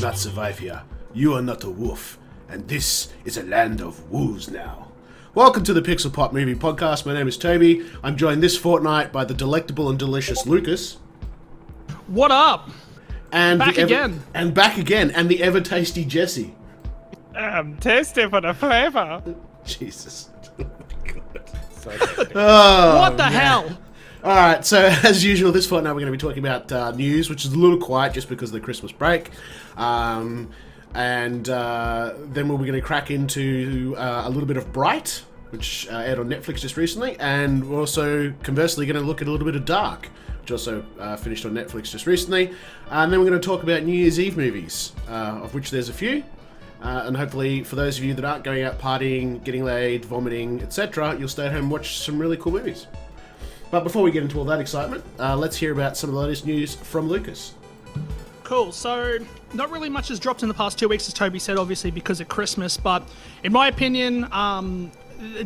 not survive here. You are not a wolf, and this is a land of wolves now. Welcome to the Pixel Pop Movie Podcast. My name is Toby. I'm joined this fortnight by the delectable and delicious Lucas. What up? And back again. And back again. And the ever-tasty Jesse. Tasty for the flavor. Jesus. So tasty. Oh, What the hell? Alright, so as usual, this fortnight we're going to be talking about news, which is a little quiet just because of the Christmas break. And then we're going to crack into a little bit of Bright, which aired on Netflix just recently. And we're also, conversely, going to look at a little bit of Dark, which also finished on Netflix just recently. And then we're going to talk about New Year's Eve movies, of which there's a few. And hopefully, for those of you that aren't going out partying, getting laid, vomiting, etc., you'll stay at home and watch some really cool movies. But before we get into all that excitement, let's hear about some of the latest news from Lucas. Cool. So, not really much has dropped in the past 2 weeks, as Toby said, obviously because of Christmas. But in my opinion,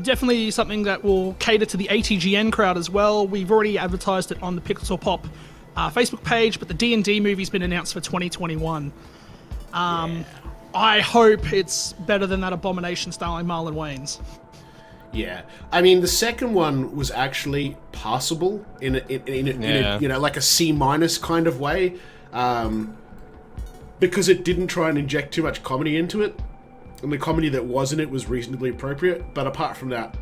definitely something that will cater to the ATGN crowd as well. We've already advertised it on the Pixel Pop Facebook page, but the D&D movie's been announced for 2021. I hope it's better than that abomination starring Marlon Wayans. Yeah, I mean the second one was actually passable in a you know, like a C- kind of way, because it didn't try and inject too much comedy into it, and the comedy that was in it was reasonably appropriate. But apart from that,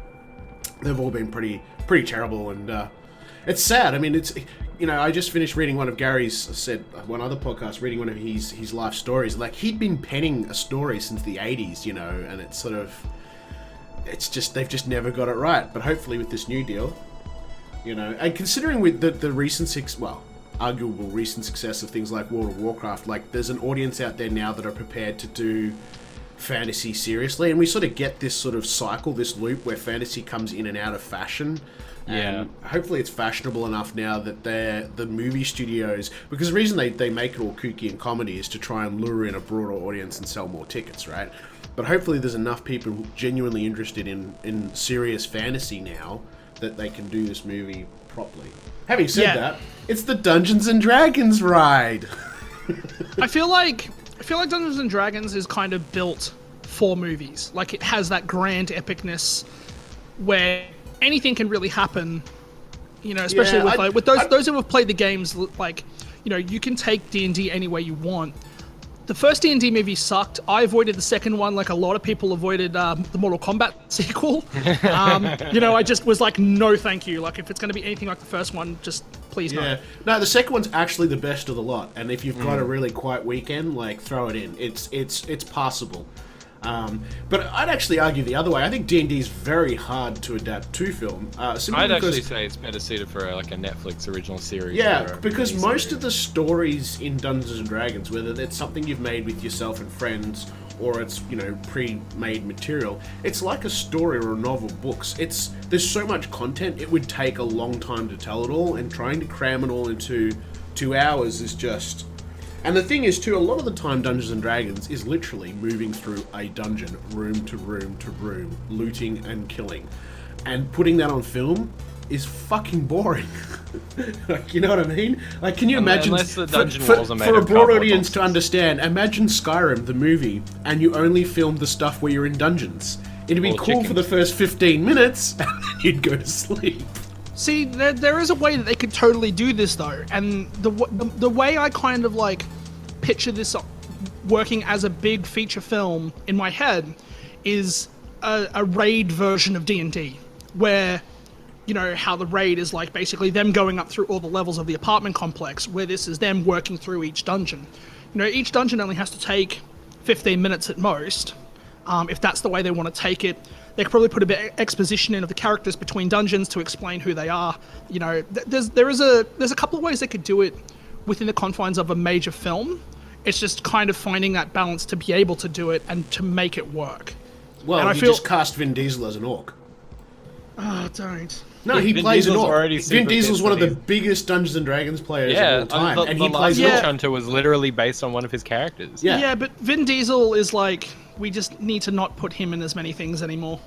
they've all been pretty terrible, and it's sad. I mean, it's, you know, I just finished reading one of Gary's, said one other podcast, reading one of his life stories. Like, he'd been penning a story since the 80s, you know, and it's sort of, it's just, they've just never got it right. But hopefully with this new deal, you know, and considering with the recent arguable recent success of things like World of Warcraft, like, there's an audience out there now that are prepared to do fantasy seriously, and we sort of get this sort of cycle, this loop where fantasy comes in and out of fashion. And hopefully it's fashionable enough now that the movie studios, because the reason they make it all kooky and comedy is to try and lure in a broader audience and sell more tickets, right? But hopefully there's enough people genuinely interested in serious fantasy now that they can do this movie properly. Having said that, it's the Dungeons and Dragons ride. I feel like Dungeons and Dragons is kind of built for movies. Like, it has that grand epicness where anything can really happen, you know, especially with those who have played the games. Like, you know, you can take D&D any way you want. The first D&D movie sucked. I avoided the second one like a lot of people avoided the Mortal Kombat sequel. You know, I just was like, no thank you. Like, if it's going to be anything like the first one, just please no. No, the second one's actually the best of the lot, and if you've got a really quiet weekend, like, throw it in. It's passable. But I'd actually argue the other way. I think D&D is very hard to adapt to film. I'd actually say it's better suited for like a Netflix original series. Yeah, because most of the stories in Dungeons and Dragons, whether it's something you've made with yourself and friends, or it's, you know, pre-made material, it's like a story or a novel, books. There's so much content, it would take a long time to tell it all, and trying to cram it all into 2 hours is just... And the thing is, too, a lot of the time Dungeons & Dragons is literally moving through a dungeon, room to room to room, looting and killing. And putting that on film is fucking boring. Like, you know what I mean? Like, can you imagine... Unless the dungeon walls are made for a of broad cardboard audience to boxes. understand, imagine Skyrim, the movie, and you only filmed the stuff where you're in dungeons. It'd be Or cool chickens. for the first 15 minutes, and then you'd go to sleep. See, there is a way that they could totally do this, though, and the way I kind of like picture this working as a big feature film in my head is a raid version of D&D, where, you know, how the raid is like basically them going up through all the levels of the apartment complex, where this is them working through each dungeon. You know, each dungeon only has to take 15 minutes at most, if that's the way they want to take it. They could probably put a bit of exposition in of the characters between dungeons to explain who they are. You know, there's a couple of ways they could do it within the confines of a major film. It's just kind of finding that balance to be able to do it and to make it work. Well, and just cast Vin Diesel as an orc. Oh, don't. No, Yeah, he Vin plays an Diesel's orc. already Vin super Diesel's one of the pissed. biggest Dungeons and Dragons players Yeah, of all time, and he the plays last an Witch orc. Hunter was literally based on one of his characters. Yeah. Yeah, but Vin Diesel is like, we just need to not put him in as many things anymore.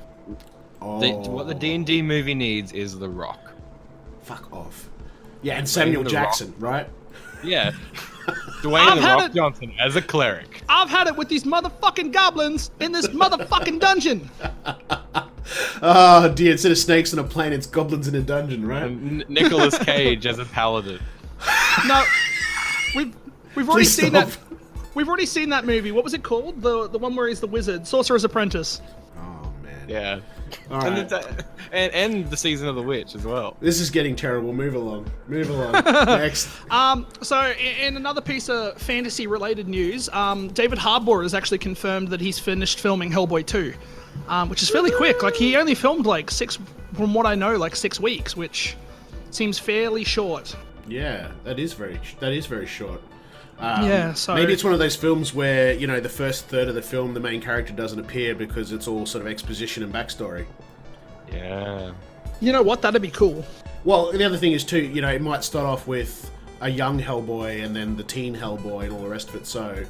What the D&D movie needs is The Rock. Fuck off. Yeah, and Samuel The Jackson, right? Yeah. Dwayne I've the had Rock it. Johnson as a cleric. I've had it with these motherfucking goblins in this motherfucking dungeon. Oh dear, instead of snakes on a plane, it's goblins in a dungeon, right? And Nicolas Cage as a paladin. No, we've already Please seen stop. that. We've already seen that movie. What was it called? The one where he's the wizard, Sorcerer's Apprentice. Oh man. Yeah. All And, right. and the season of the witch as well. This is getting terrible. Move along. Move along. Next. So in another piece of fantasy-related news, David Harbour has actually confirmed that he's finished filming Hellboy 2, which is fairly quick. Like he only filmed from what I know, 6 weeks, which seems fairly short. Yeah, that is very short. Yeah, so Maybe it's one of those films where, the first third of the film, the main character doesn't appear because it's all sort of exposition and backstory. Yeah. You know what? That'd be cool. Well, the other thing is too, it might start off with a young Hellboy and then the teen Hellboy and all the rest of it. So,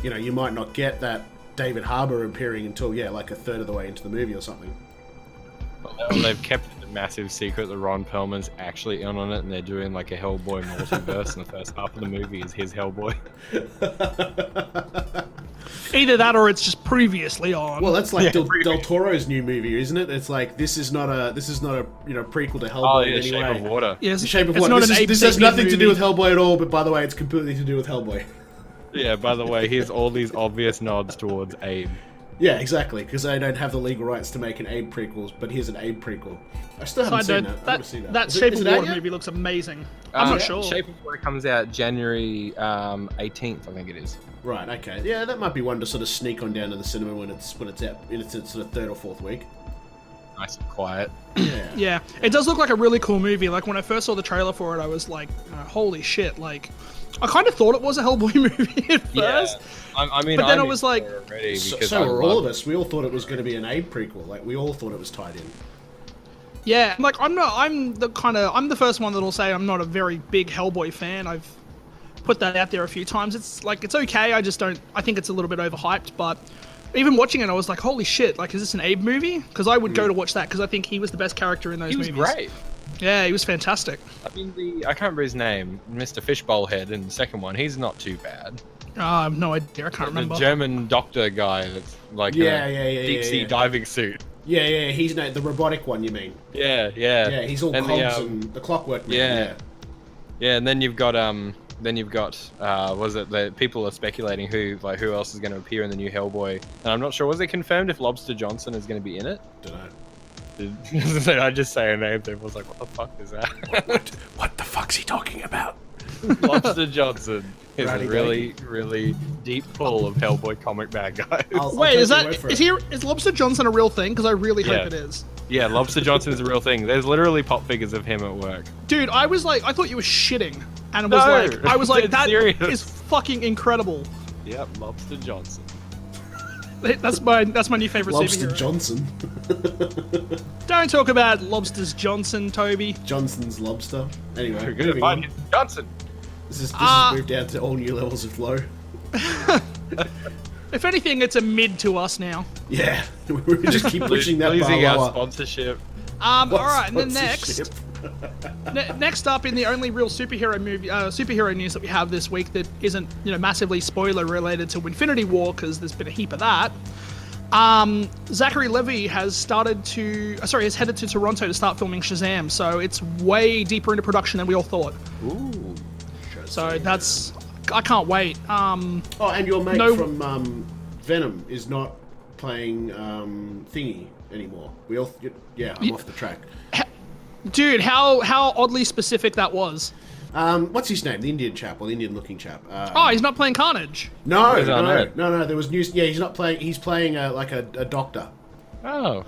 you might not get that David Harbour appearing until, a third of the way into the movie or something. Well, they've kept it a massive secret that Ron Perlman's actually in on it, and they're doing a Hellboy multiverse, and the first half of the movie is his Hellboy. Either that or it's just previously on. Well, that's like Del Toro's new movie, isn't it? It's like this is not a prequel to Hellboy Oh, in yeah, any Shape way. of Water. yes, The Shape of it's Water. not This, an is, Abe this has Sapien nothing to do with movie. Hellboy at all, but by the way, it's completely to do with Hellboy. Yeah, by the way, here's all these obvious nods towards Abe. Yeah, exactly, because they don't have the legal rights to make an Abe prequels, but here's an Abe prequel. I still haven't Side seen note, that. I want to see that. that Is it- Shape is of it out Water yet? movie looks amazing. I'm not sure. Shape of Water comes out January 18th, I think it is. Right, okay. Yeah, that might be one to sort of sneak on down to the cinema when it's out in its sort of third or fourth week. Nice and quiet. Yeah. Yeah, it does look like a really cool movie. Like when I first saw the trailer for it, I was like, holy shit! Like, I kind of thought it was a Hellboy movie at first. I mean, But then I'm I was like- in for it already So, because so I were all love- of us. We all thought it was going to be an Abe prequel. Like, we all thought it was tied in. Yeah, like I'm the first one that'll say I'm not a very big Hellboy fan. I've put that out there a few times. It's okay. I think it's a little bit overhyped, but even watching it, I was like, holy shit! Like, is this an Abe movie? Because I would go to watch that because I think he was the best character in those He was movies. great. Yeah, he was fantastic. I mean, I can't remember his name, Mr. Fishbowl Head in the second one. He's not too bad. I have no idea. I can't remember. The German doctor guy that's like Yeah, in a yeah, deep sea yeah. diving suit. Yeah, he's the robotic one, you mean? Yeah. Yeah, he's all And cogs the, and the clockwork man. yeah. Yeah, and then you've got was it the people are speculating who else is going to appear in the new Hellboy? And I'm not sure. Was it confirmed if Lobster Johnson is going to be in it? Don't know. Did I just say a name? Everyone's like, what the fuck is that? What the fuck's he talking about? Lobster Johnson is Righty, a really deep pull of Hellboy comic bad guys. Wait, is Lobster Johnson a real thing? Because I really Yeah. hope it is. Yeah, Lobster Johnson is a real thing. There's literally pop figures of him at work. Dude, I thought you were shitting, and No, I was like, dead that serious. is fucking incredible. Yep, Lobster Johnson. That's my new favorite Lobster superhero. Johnson. Don't talk about Lobsters Johnson, Toby. Johnson's lobster. Anyway, We're gonna moving find on. Johnson. This has moved down to all new levels of low. If anything, it's a mid to us now. Yeah, we just keep pushing that bar Losing our lower. sponsorship. All What right, and then next, sponsorship? next up in the only real superhero news that we have this week that isn't massively spoiler related to Infinity War, because there's been a heap of that. Zachary Levi has headed to Toronto to start filming Shazam, so it's way deeper into production than we all thought. Ooh. So I can't wait. Oh, and your mate No- from Venom is not playing Thingy anymore. I'm off the track. Dude, how oddly specific that was. What's his name? The Indian chap, or the Indian-looking chap? He's not playing Carnage. No. There was news. Yeah, he's not playing. He's playing like a doctor. Oh.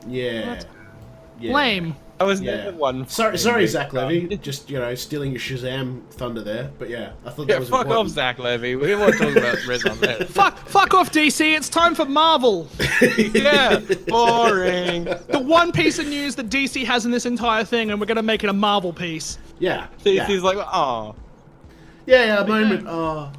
Yeah. Yeah. Lame. I was Yeah. never one. Sorry, fucking Zach big Levy. fan. Just stealing your Shazam thunder there. But yeah, I thought Yeah, that was fuck off, important. Zach Levy. We don't want to talk about Red on that. Fuck off, DC. It's time for Marvel. Yeah, boring. The one piece of news that DC has in this entire thing, and we're gonna make it a Marvel piece. Yeah. DC's like, oh. Yeah, a moment. Oh.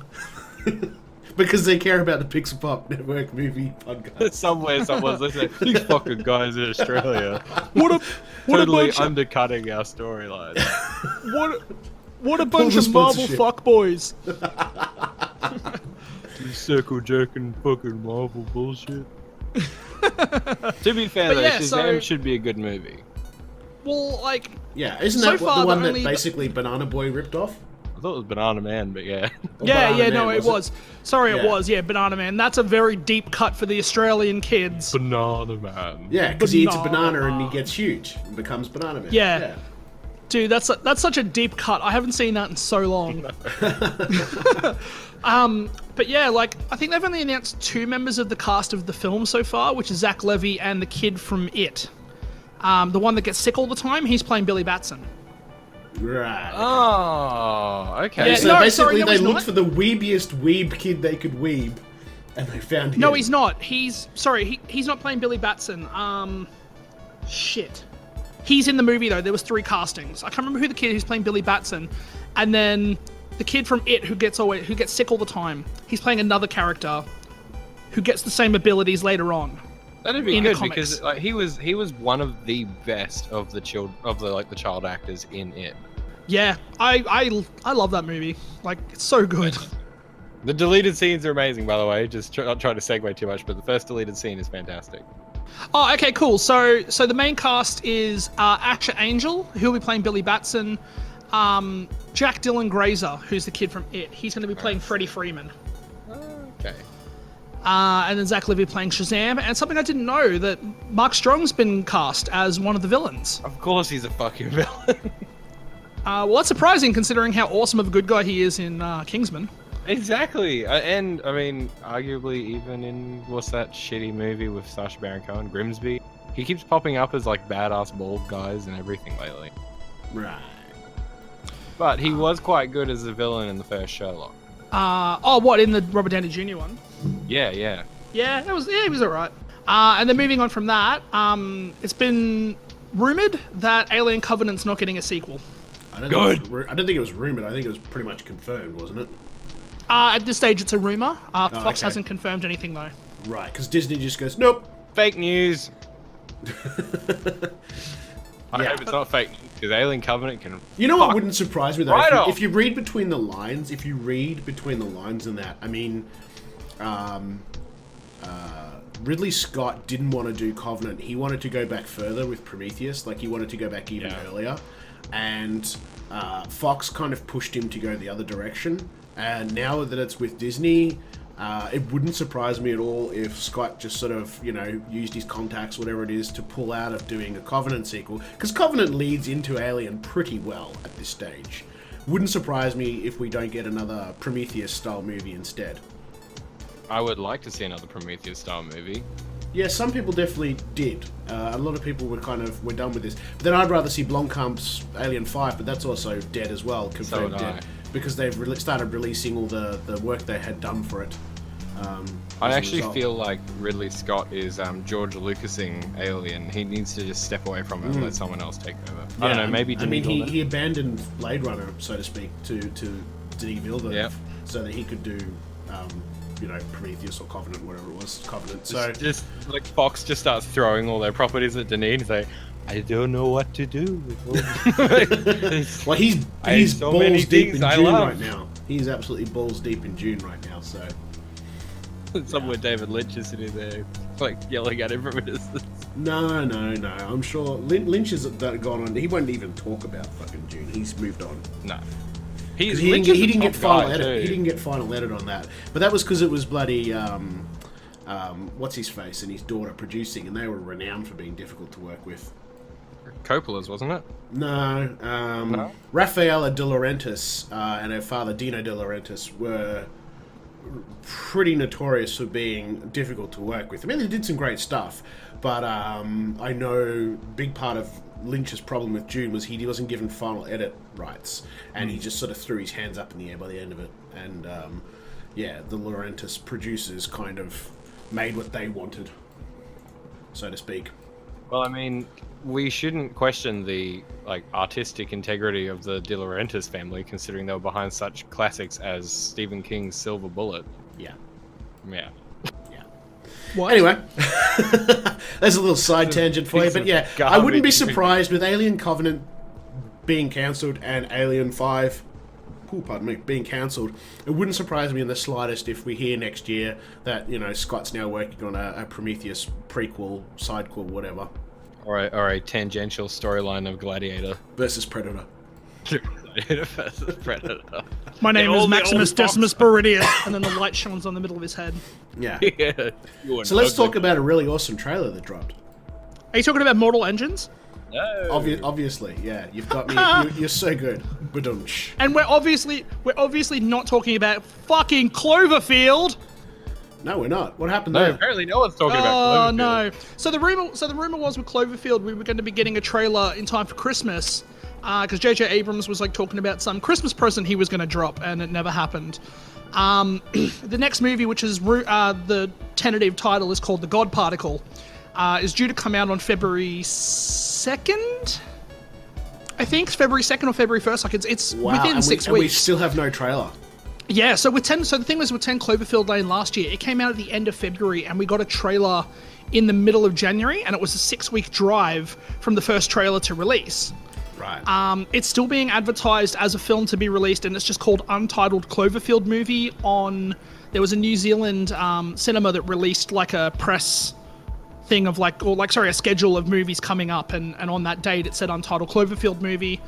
Because they care about the Pixel Pop Network movie podcast. Somewhere someone's listening. These fucking guys in Australia What a totally bunch of, undercutting our storyline. What a Pull bunch the of Marvel sponsorship. fuckboys. Circle jerking fucking Marvel bullshit. To be fair, though, yeah, Shazam should be a good movie. Well, like, Yeah, isn't So that far, the one the that only- basically Banana Boy ripped off? I thought it was Banana Man, but yeah. Or yeah, Banana no, Man, it was. Sorry, it Yeah. was. Yeah, Banana Man. That's a very deep cut for the Australian kids. Banana Man. Yeah, because he eats a Banana. banana and he gets huge and becomes Banana Man. Yeah. Dude, that's such a deep cut. I haven't seen that in so long. But yeah, like, I think they've only announced 2 members of the cast of the film so far, which is Zach Levy and the kid from It. The one that gets sick all the time, he's playing Billy Batson. Right. Oh, okay. Yeah, So no, basically, sorry, no, they he's looked not. for the weebiest weeb kid they could weeb, and they found him. No, he's not. He's not playing Billy Batson. Shit. He's in the movie though. There was 3 castings. I can't remember who the kid who's playing Billy Batson, and then the kid from It who gets sick all the time. He's playing another character who gets the same abilities later on. That'd be in the good comics. because like he was one of the best of the child actors in it. Yeah, I love that movie. Like, it's so good. The deleted scenes are amazing, by the way. Just not trying to segue too much, but the first deleted scene is fantastic. Oh, okay, cool. So the main cast is Asher Angel, who'll be playing Billy Batson. Jack Dylan Grazer, who's the kid from It. He's going to be playing Freddie Freeman. Okay. And then Zach Levy playing Shazam. And something I didn't know, that Mark Strong's been cast as one of the villains. Of course, he's a fucking villain. Well, that's surprising considering how awesome of a good guy he is in Kingsman. Exactly, and I mean, arguably, even in what's that shitty movie with Sacha Baron Cohen, Grimsby, he keeps popping up as like badass bald guys and everything lately. Right. But he was quite good as a villain in the first Sherlock. What, in the Robert Downey Jr. one? Yeah. Yeah, he was alright. And then moving on from that, it's been rumored that Alien Covenant's not getting a sequel. I don't think it was rumored. I think it was pretty much confirmed, wasn't it? At this stage, it's a rumor. Fox okay. hasn't confirmed anything though. Right, because Disney just goes, nope. Fake news. I Yeah. hope it's not fake news because Alien Covenant can. You know what wouldn't surprise me though? Right off. If you read between the lines, in that, I mean, Ridley Scott didn't want to do Covenant. He wanted to go back further with Prometheus. Like, he wanted to go back even earlier. And Fox kind of pushed him to go the other direction. And now that it's with Disney, it wouldn't surprise me at all if Scott just sort of, used his contacts, whatever it is, to pull out of doing a Covenant sequel. Because Covenant leads into Alien pretty well at this stage. Wouldn't surprise me if we don't get another Prometheus-style movie instead. I would like to see another Prometheus-style movie. Yeah, some people definitely did. A lot of people were done with this. But then I'd rather see Blomkamp's Alien 5, but that's also dead as well, confirmed would dead. Because they've started releasing all the work they had done for it. I as a actually result. feel like Ridley Scott is George Lucasing Alien. He needs to just step away from it and let someone else take over. I don't know, maybe Denis Villeneuve? he abandoned Blade Runner, so to speak, to Denis Villeneuve, Yep. so that he could do, Prometheus or Covenant, whatever it was, Covenant. So Just like Fox just starts throwing all their properties at Denis and say, I don't know what to do with all this." well, he's I have so many balls deep things in I June love. right now. He's absolutely balls deep in June right now. So Somewhere David Lynch is sitting there, like yelling at him from a distance. no. I'm sure Lynch has gone on. He won't even talk about fucking June. He's moved on. No. Because he didn't get final edit. He didn't get final edit on that. But that was because it was bloody what's his face and his daughter producing, and they were renowned for being difficult to work with. Coppola's, wasn't it? No, Raffaella De Laurentiis and her father Dino De Laurentiis were pretty notorious for being difficult to work with. I mean, they did some great stuff, but I know big part of Lynch's problem with Dune was he wasn't given final edit rights, and he just sort of threw his hands up in the air by the end of it. And the Laurentiis producers kind of made what they wanted, so to speak. Well, I mean, we shouldn't question the artistic integrity of the De Laurentiis family, considering they were behind such classics as Stephen King's Silver Bullet. Yeah. What? Anyway, there's a little side tangent for you, but yeah, I wouldn't be surprised with Alien Covenant being cancelled and Alien 5 pardon me, being cancelled, it wouldn't surprise me in the slightest if we hear next year that, you know, Scott's now working on a Prometheus prequel, sidequel, whatever. Or a tangential storyline of Gladiator. Versus Predator. Gladiator versus Predator. My name is Maximus Decimus Meridius, and then the light shines on the middle of his head. Yeah. Yeah. So let's talk about a really awesome trailer that dropped. Are you talking about Mortal Engines? No. Obviously, yeah. You've got me. You're so good. Badunch. And we're obviously not talking about fucking Cloverfield. No, we're not. What happened No, there? apparently no one's talking about Oh Cloverfield. no! So the rumor was with Cloverfield we were going to be getting a trailer in time for Christmas, because J.J. Abrams was like talking about some Christmas present he was going to drop, and it never happened. The next movie, which is the tentative title is called The God Particle, is due to come out on February 2nd. I think it's February 2nd or February 1st. Like it's within 6 weeks. And we still have no trailer. Yeah, so the thing was with 10 Cloverfield Lane last year, it came out at the end of February, and we got a trailer in the middle of January, and it was a 6-week drive from the first trailer to release. Right. It's still being advertised as a film to be released, and it's just called Untitled Cloverfield Movie on... There was a New Zealand cinema that released like a press thing of a schedule of movies coming up, and on that date it said Untitled Cloverfield Movie.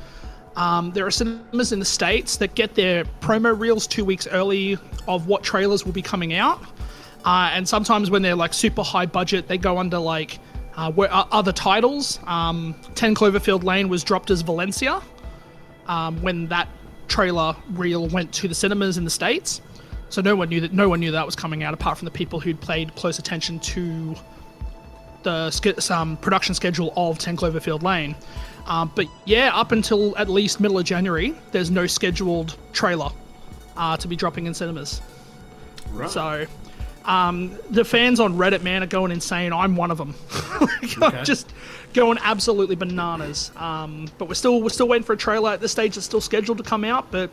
There are cinemas in the States that get their promo reels 2 weeks early of what trailers will be coming out. And sometimes when they're like super high budget, they go under like other titles. 10 Cloverfield Lane was dropped as Valencia when that trailer reel went to the cinemas in the States. So no one knew that was coming out apart from the people who'd paid close attention to the production schedule of 10 Cloverfield Lane. But yeah, up until at least middle of January, there's no scheduled trailer to be dropping in cinemas. Right. So the fans on Reddit, man, are going insane. I'm one of them. Okay. Just going absolutely bananas. But we're still waiting for a trailer. At this stage, it's still scheduled to come out, but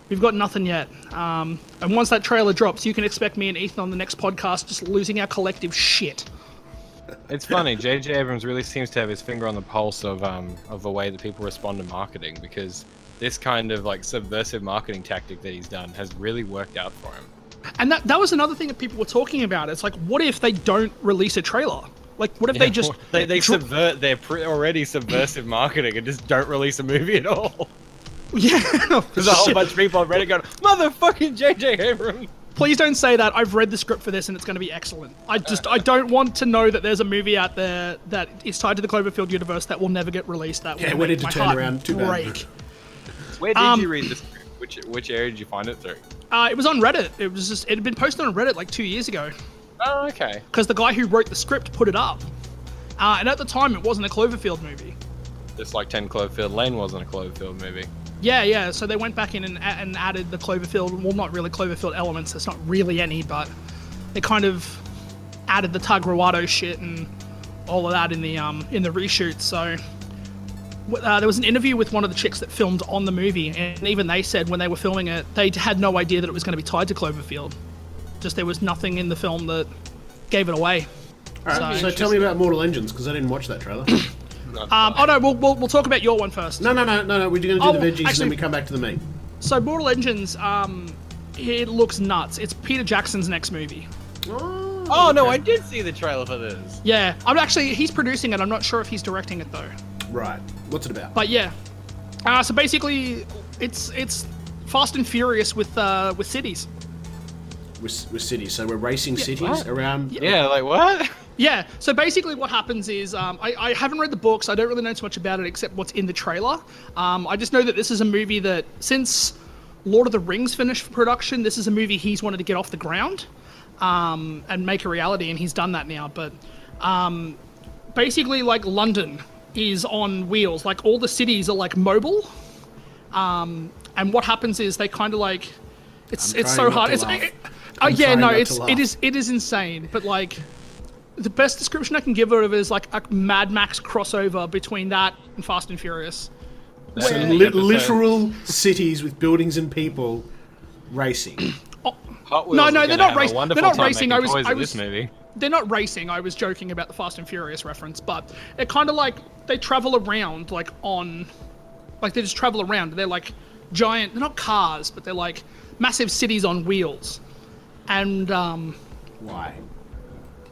we've got nothing yet. And once that trailer drops, you can expect me and Ethan on the next podcast just losing our collective shit. It's funny. J.J. Abrams really seems to have his finger on the pulse of the way that people respond to marketing, because this kind of like subversive marketing tactic that he's done has really worked out for him. And that was another thing that people were talking about. It's like, what if they don't release a trailer? Like, what if they just they subvert their already subversive marketing and just don't release a movie at all? Yeah, there's a whole bunch of people on Reddit going, "Motherfucking J.J. Abrams." Please don't say that. I've read the script for this and it's going to be excellent. I don't want to know that there's a movie out there that is tied to the Cloverfield universe that will never get released. That will make my heart break. Where did you read the script? Which area did you find it through? It was on Reddit. It had been posted on Reddit like 2 years ago. Oh, okay. Because the guy who wrote the script put it up. And at the time, it wasn't a Cloverfield movie. Just like 10 Cloverfield Lane wasn't a Cloverfield movie. Yeah. So they went back in and added the Cloverfield, well, not really Cloverfield elements. There's not really any, but they kind of added the Tagruato shit and all of that in the reshoot. So there was an interview with one of the chicks that filmed on the movie, and even they said when they were filming it, they had no idea that it was going to be tied to Cloverfield. Just there was nothing in the film that gave it away. All right, so tell me about Mortal Engines, because I didn't watch that trailer. We'll talk about your one first. No. We're going to do the veggies and then we come back to the meat. So Mortal Engines, it looks nuts. It's Peter Jackson's next movie. Oh, no, I did see the trailer for this. Yeah, he's producing it. I'm not sure if he's directing it though. Right. What's it about? But yeah, so basically, it's Fast and Furious with cities. With cities, so we're racing cities around. Yeah, like what? Yeah, so basically what happens is, I haven't read the books, I don't really know too much about it except what's in the trailer. I just know that this is a movie that, since Lord of the Rings finished production, this is a movie he's wanted to get off the ground and make a reality, and he's done that now. But basically, like, London is on wheels, like all the cities are like mobile, and what happens is they kind of like, it's so hard. It is insane, but like, the best description I can give of it is like a Mad Max crossover between that and Fast and Furious. So literal cities with buildings and people racing. No, they're not racing. They're not racing. They're not racing. I was joking about the Fast and Furious reference, but they're kind of like they travel around, like they just travel around. They're like giant, they're not cars, but they're like massive cities on wheels. And Why?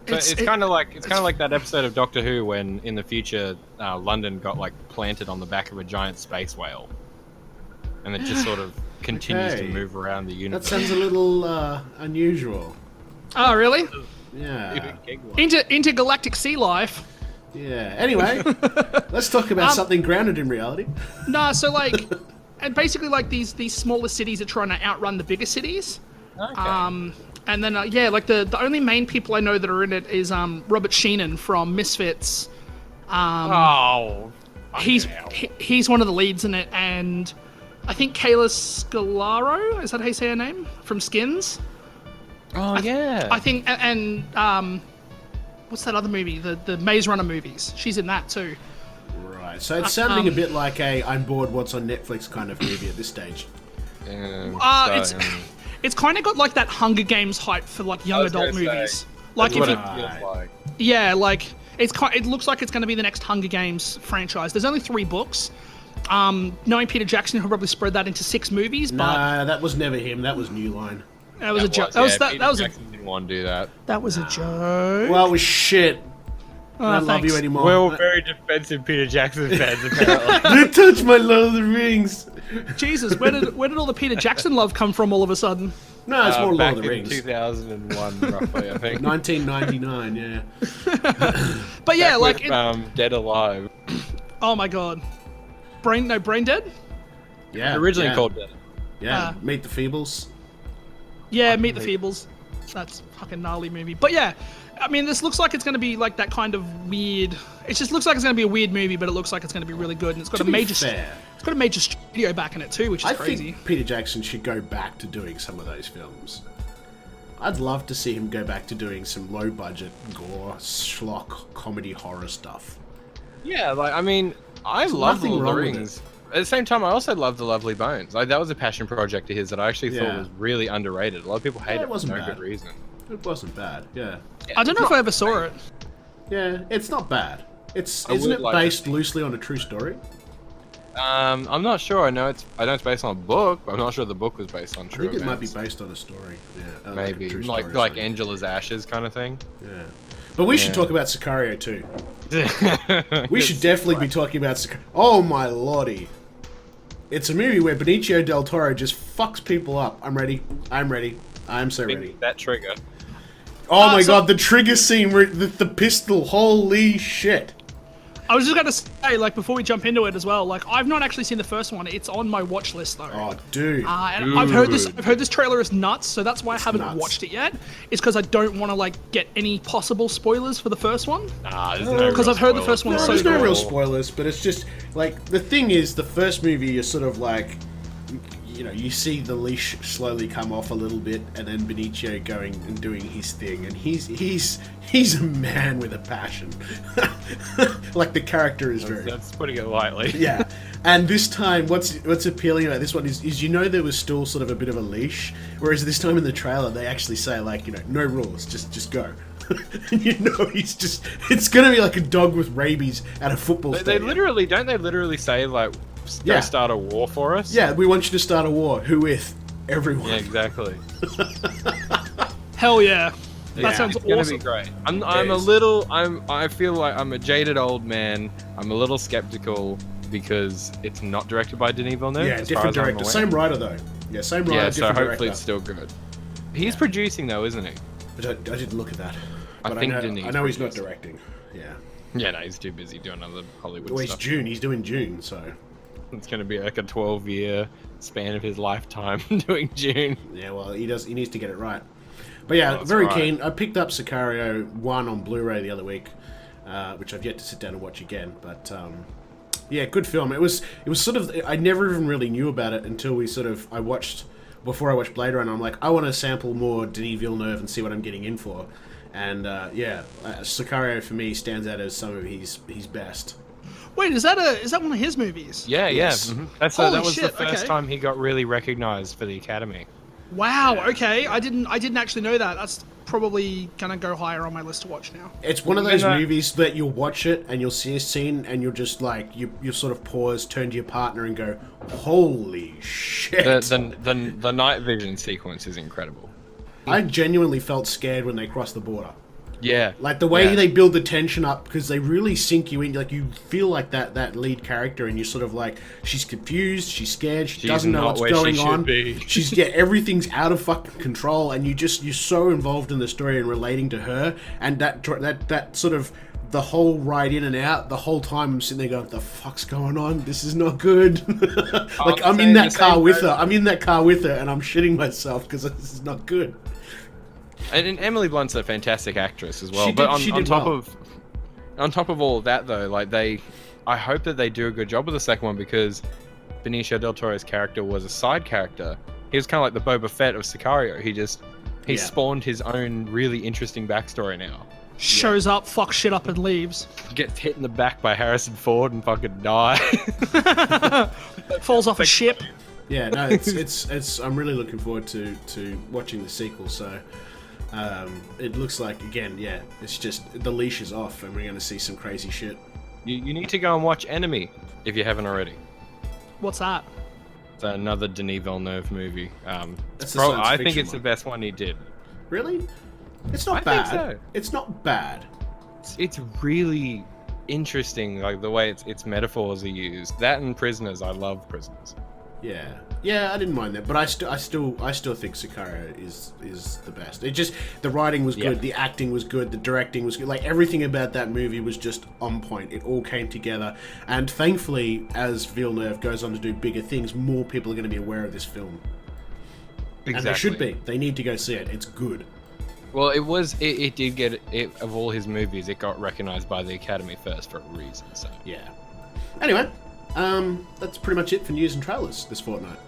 It's kind of like that episode of Doctor Who when in the future London got like planted on the back of a giant space whale, and it just sort of continues to move around the universe. That sounds a little unusual. Oh, really? Yeah. Intergalactic sea life. Yeah. Anyway, let's talk about something grounded in reality. No, so like, and basically like these smaller cities are trying to outrun the bigger cities. Okay. And then like the only main people I know that are in it is Robert Sheenan from Misfits. He's one of the leads in it, and I think Kayla Scalaro, is that how you say her name, from Skins? Oh yeah. I think, and what's that other movie? The Maze Runner movies. She's in that too. Right. So it's sounding a bit like a I'm bored, what's on Netflix kind of movie at this stage. It's kind of got like that Hunger Games hype for like young adult movies. Like if it looks like it's going to be the next Hunger Games franchise. There's only 3 books. Knowing Peter Jackson, he'll probably spread that into 6 movies. But nah, that was never him. That was New Line. That was a joke. Didn't want to do that. That was a joke. Well, it was shit. I don't love you anymore. We're all very defensive Peter Jackson fans, apparently. They touched my Lord of the Rings. Jesus, where did all the Peter Jackson love come from all of a sudden? No, it's more back Lord of the in Rings. 2001, roughly, I think. 1999, yeah. But yeah, Back like with, Dead Alive. Oh my god, Brain Dead. Yeah. Originally called Dead. Yeah. Meet the Feebles. Yeah, Meet the Feebles. That's a fucking gnarly movie. But yeah, I mean, this looks like it's going to be like that kind of weird. It just looks like it's going to be a weird movie, but it looks like it's going to be really good, and it's got It's got a major studio back in it too, which is crazy. I think Peter Jackson should go back to doing some of those films. I'd love to see him go back to doing some low-budget gore, schlock, comedy, horror stuff. Yeah, like I mean, I love Lord of the Rings. At the same time, I also love The Lovely Bones. Like that was a passion project of his that I actually thought was really underrated. A lot of people hate it for no good reason. It wasn't bad. Yeah. I don't know if I ever saw it. Yeah, it's not bad. Isn't it based loosely on a true story? I'm not sure. I know it's based on a book, but I'm not sure the book was based on true events. It might be based on a story. Yeah, maybe like Angela's Ashes kind of thing. Yeah, but we should talk about Sicario too. We should definitely be talking about Sicario. Oh my lordy! It's a movie where Benicio del Toro just fucks people up. I'm ready. I'm so ready. That trigger. Oh my god, the trigger scene where the pistol. Holy shit! I was just going to say, like, before we jump into it as well, like, I've not actually seen the first one. It's on my watch list, though. Oh, dude. And I've heard this trailer is nuts, so that's why I haven't watched it yet. It's because I don't want to, like, get any possible spoilers for the first one. Because I've heard the first one so there's no real spoilers, but it's just, like, the thing is, the first movie is sort of like, you know, you see the leash slowly come off a little bit, and then Benicio going and doing his thing, and he's a man with a passion. Like the character is That's putting it lightly. Yeah, and this time, what's appealing about this one is you know there was still sort of a bit of a leash, whereas this time in the trailer they actually say like, you know, no rules, just go. And you know it's gonna be like a dog with rabies at a football stadium. Don't they literally say like, go start a war for us? Yeah, we want you to start a war. Who with? Everyone. Yeah, exactly. Hell yeah. That sounds it's awesome. Gonna be great. I feel like I'm a jaded old man. I'm a little skeptical because it's not directed by Denis Villeneuve. Yeah, different director. Same writer though. Yeah, same writer. Yeah, so hopefully director. it's still good. He's producing though, isn't he? I didn't look at that. But I know he's not directing. Yeah. Yeah, no, he's too busy doing other Hollywood well, stuff. He's doing June, so. It's going to be like a 12-year span of his lifetime doing June. Yeah, well, he needs to get it right. But yeah, very keen. I picked up Sicario 1 on Blu-ray the other week, which I've yet to sit down and watch again. But yeah, good film. It was sort of, I never even really knew about it until before I watched Blade Runner. I'm like, I want to sample more Denis Villeneuve and see what I'm getting in for. And Sicario for me stands out as some of his best. Wait, is that one of his movies? Yeah, yes. yeah. Mm-hmm. That was the first time he got really recognized for the Academy. Wow. Okay, I didn't actually know that. probably gonna go higher on my list to watch now. It's one of those movies that you'll watch it and you'll see a scene and you'll just like you sort of pause, turn to your partner and go, "Holy shit!" The night vision sequence is incredible. I genuinely felt scared when they crossed the border. Yeah, Like the way they build the tension up, because they really sink you in. Like you feel like that lead character, and you're sort of like, she's confused, she's scared, she doesn't know what's going on. She's everything's out of fucking control, and you're so involved in the story and relating to her, and that sort of the whole ride in and out. The whole time I'm sitting there going, "The fuck's going on? This is not good." Like I'm in that car with her. I'm in that car with her, and I'm shitting myself because this is not good. And Emily Blunt's a fantastic actress as well. She but did on top well. on top of all of that though, like I hope that they do a good job with the second one, because Benicio del Toro's character was a side character. He was kind of like the Boba Fett of Sicario. He spawned his own really interesting backstory now. Shows up, fucks shit up, and leaves. Gets hit in the back by Harrison Ford and fucking die. Falls off a ship. Yeah, no, it's. I'm really looking forward to watching the sequel. So, it looks like again, it's just the leash is off, and we're going to see some crazy shit. You need to go and watch Enemy if you haven't already. What's that? It's another Denis Villeneuve movie. That's the science I think fiction it's the one. best one he did. Really? It's not I bad. think so. It's not bad. It's really interesting, like the way its metaphors are used. That and Prisoners. I love Prisoners. Yeah, I didn't mind that, but I still think Sicario is the best. It just the writing was good, the acting was good, the directing was good. Like everything about that movie was just on point. It all came together, and thankfully, as Villeneuve goes on to do bigger things, more people are going to be aware of this film. Exactly. And they should be. They need to go see it. It's good. Well, it did get it of all his movies. It got recognized by the Academy first for a reason. So Yeah. Anyway, that's pretty much it for news and trailers this fortnight.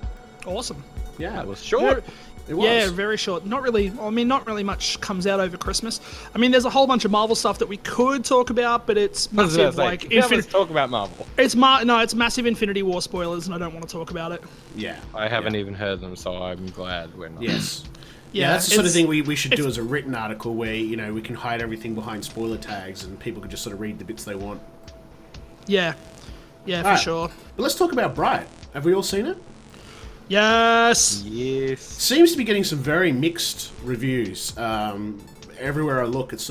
Awesome. Yeah, that was short. It was. Yeah, very short. Not really. I mean, not really much comes out over Christmas. I mean, there's a whole bunch of Marvel stuff that we could talk about, but it's massive. Let's talk about Marvel. It's massive Infinity War spoilers, and I don't want to talk about it. Yeah. I haven't even heard them, so I'm glad we're not. Yes. Yeah, that's the sort of thing we should do as a written article where, we can hide everything behind spoiler tags and people can just sort of read the bits they want. Yeah. Yeah, for Alright. sure. But let's talk about Bright. Have we all seen it? Yes. Yes. Seems to be getting some very mixed reviews. Everywhere I look, it's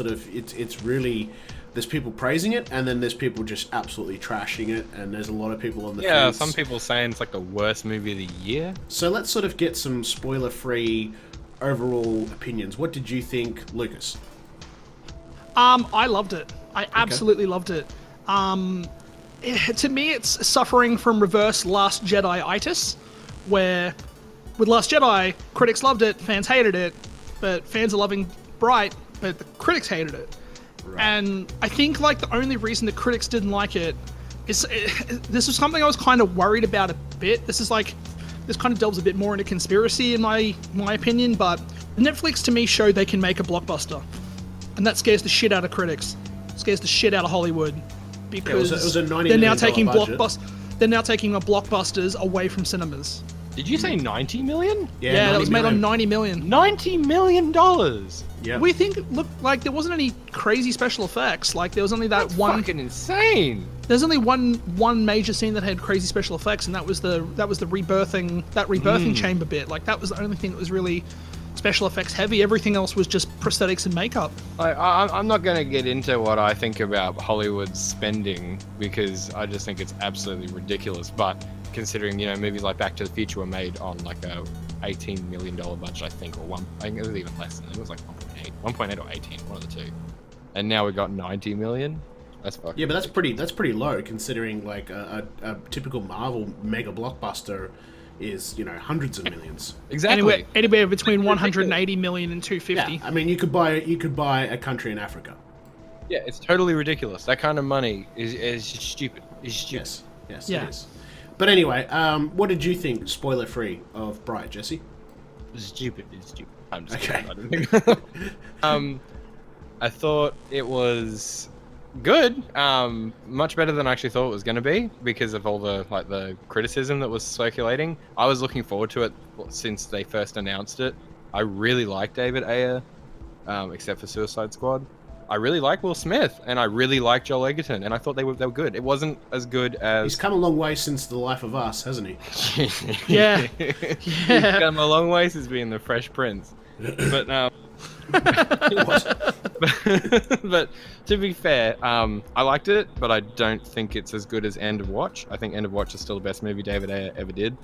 really... There's people praising it, and then there's people just absolutely trashing it, and there's a lot of people on the fence. Some people saying it's like the worst movie of the year. So let's sort of get some spoiler-free overall opinions. What did you think, Lucas? I loved it. I absolutely loved it. To me, it's suffering from reverse Last Jedi-itis, where with Last Jedi, critics loved it, fans hated it, but fans are loving Bright, but the critics hated it. Right. And I think like the only reason the critics didn't like it is this was something I was kind of worried about a bit. This kind of delves a bit more into conspiracy in my opinion, but Netflix to me showed they can make a blockbuster, and that scares the shit out of critics. It scares the shit out of Hollywood, because it was a $90 they're now million taking budget. They're now taking blockbusters away from cinemas. Did you say 90 million? Yeah, that was made on 90 million. $90 million. Yeah. We think like there wasn't any crazy special effects. Like there was only that one. Fucking insane. There's only one major scene that had crazy special effects, and that was the rebirthing chamber bit. Like that was the only thing that was really special effects heavy. Everything else was just prosthetics and makeup. I'm not going to get into what I think about Hollywood's spending, because I just think it's absolutely ridiculous. But considering, movies like Back to the Future were made on like a $18 million budget, I think, or I think it was even less than that. It was like 1.8 or 18, one of the two. And now we've got 90 million. That's fucking Yeah, but that's pretty low considering like a typical Marvel mega blockbuster is, hundreds of millions. Exactly. Anywhere between 180 million and 250. Yeah, I mean, you could buy a country in Africa. Yeah, it's totally ridiculous. That kind of money is stupid. It's stupid. Yes, Yeah. it is. But anyway, what did you think, spoiler free, of Bright, Jesse? It's stupid. I'm just Okay. kidding. I thought it was good. Much better than I actually thought it was going to be, because of all the criticism that was circulating. I was looking forward to it since they first announced it. I really like David Ayer. except for Suicide Squad. I really like Will Smith, and I really like Joel Edgerton, and I thought they were good. It wasn't as good as... He's come a long way since The Life of Us, hasn't he? Yeah. He's come a long way since being the Fresh Prince. But but to be fair, I liked it, but I don't think it's as good as End of Watch. I think End of Watch is still the best movie David Ayer ever did.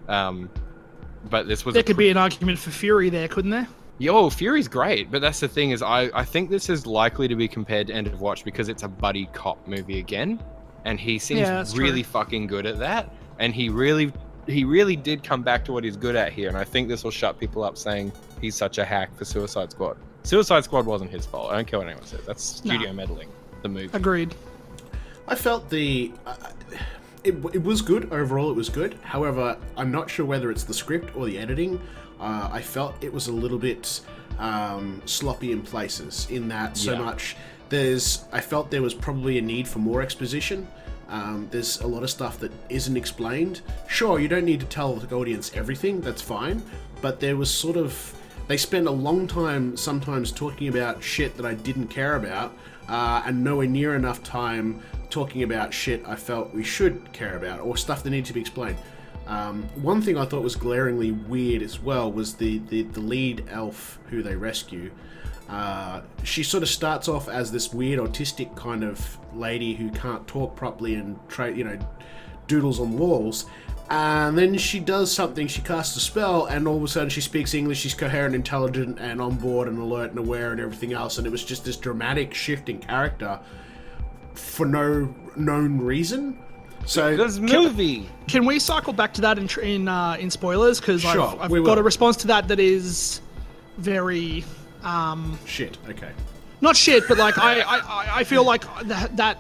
But this was... There could be an argument for Fury there, couldn't there? Yo, Fury's great, but that's the thing is I think this is likely to be compared to End of Watch because it's a buddy cop movie again, and he seems really fucking good at that, and he really did come back to what he's good at here, and I think this will shut people up saying he's such a hack for Suicide Squad. Suicide Squad wasn't his fault. I don't care what anyone says. That's studio meddling, the movie. Agreed. I felt it was good. Overall, it was good. However, I'm not sure whether it's the script or the editing. I felt it was a little bit sloppy in places, in that I felt there was probably a need for more exposition. There's a lot of stuff that isn't explained. Sure, you don't need to tell the audience everything, that's fine, but there was they spend a long time sometimes talking about shit that I didn't care about, and nowhere near enough time talking about shit I felt we should care about, or stuff that needed to be explained. One thing I thought was glaringly weird as well was the lead elf who they rescue. She sort of starts off as this weird autistic kind of lady who can't talk properly and doodles on walls, and then she does something, she casts a spell, and all of a sudden she speaks English, she's coherent, intelligent, and on board and alert and aware and everything else, and it was just this dramatic shift in character for no known reason. So this movie. Can we cycle back to that in spoilers? Because sure, I've got a response to that is very shit. Okay. Not shit, but like I feel like that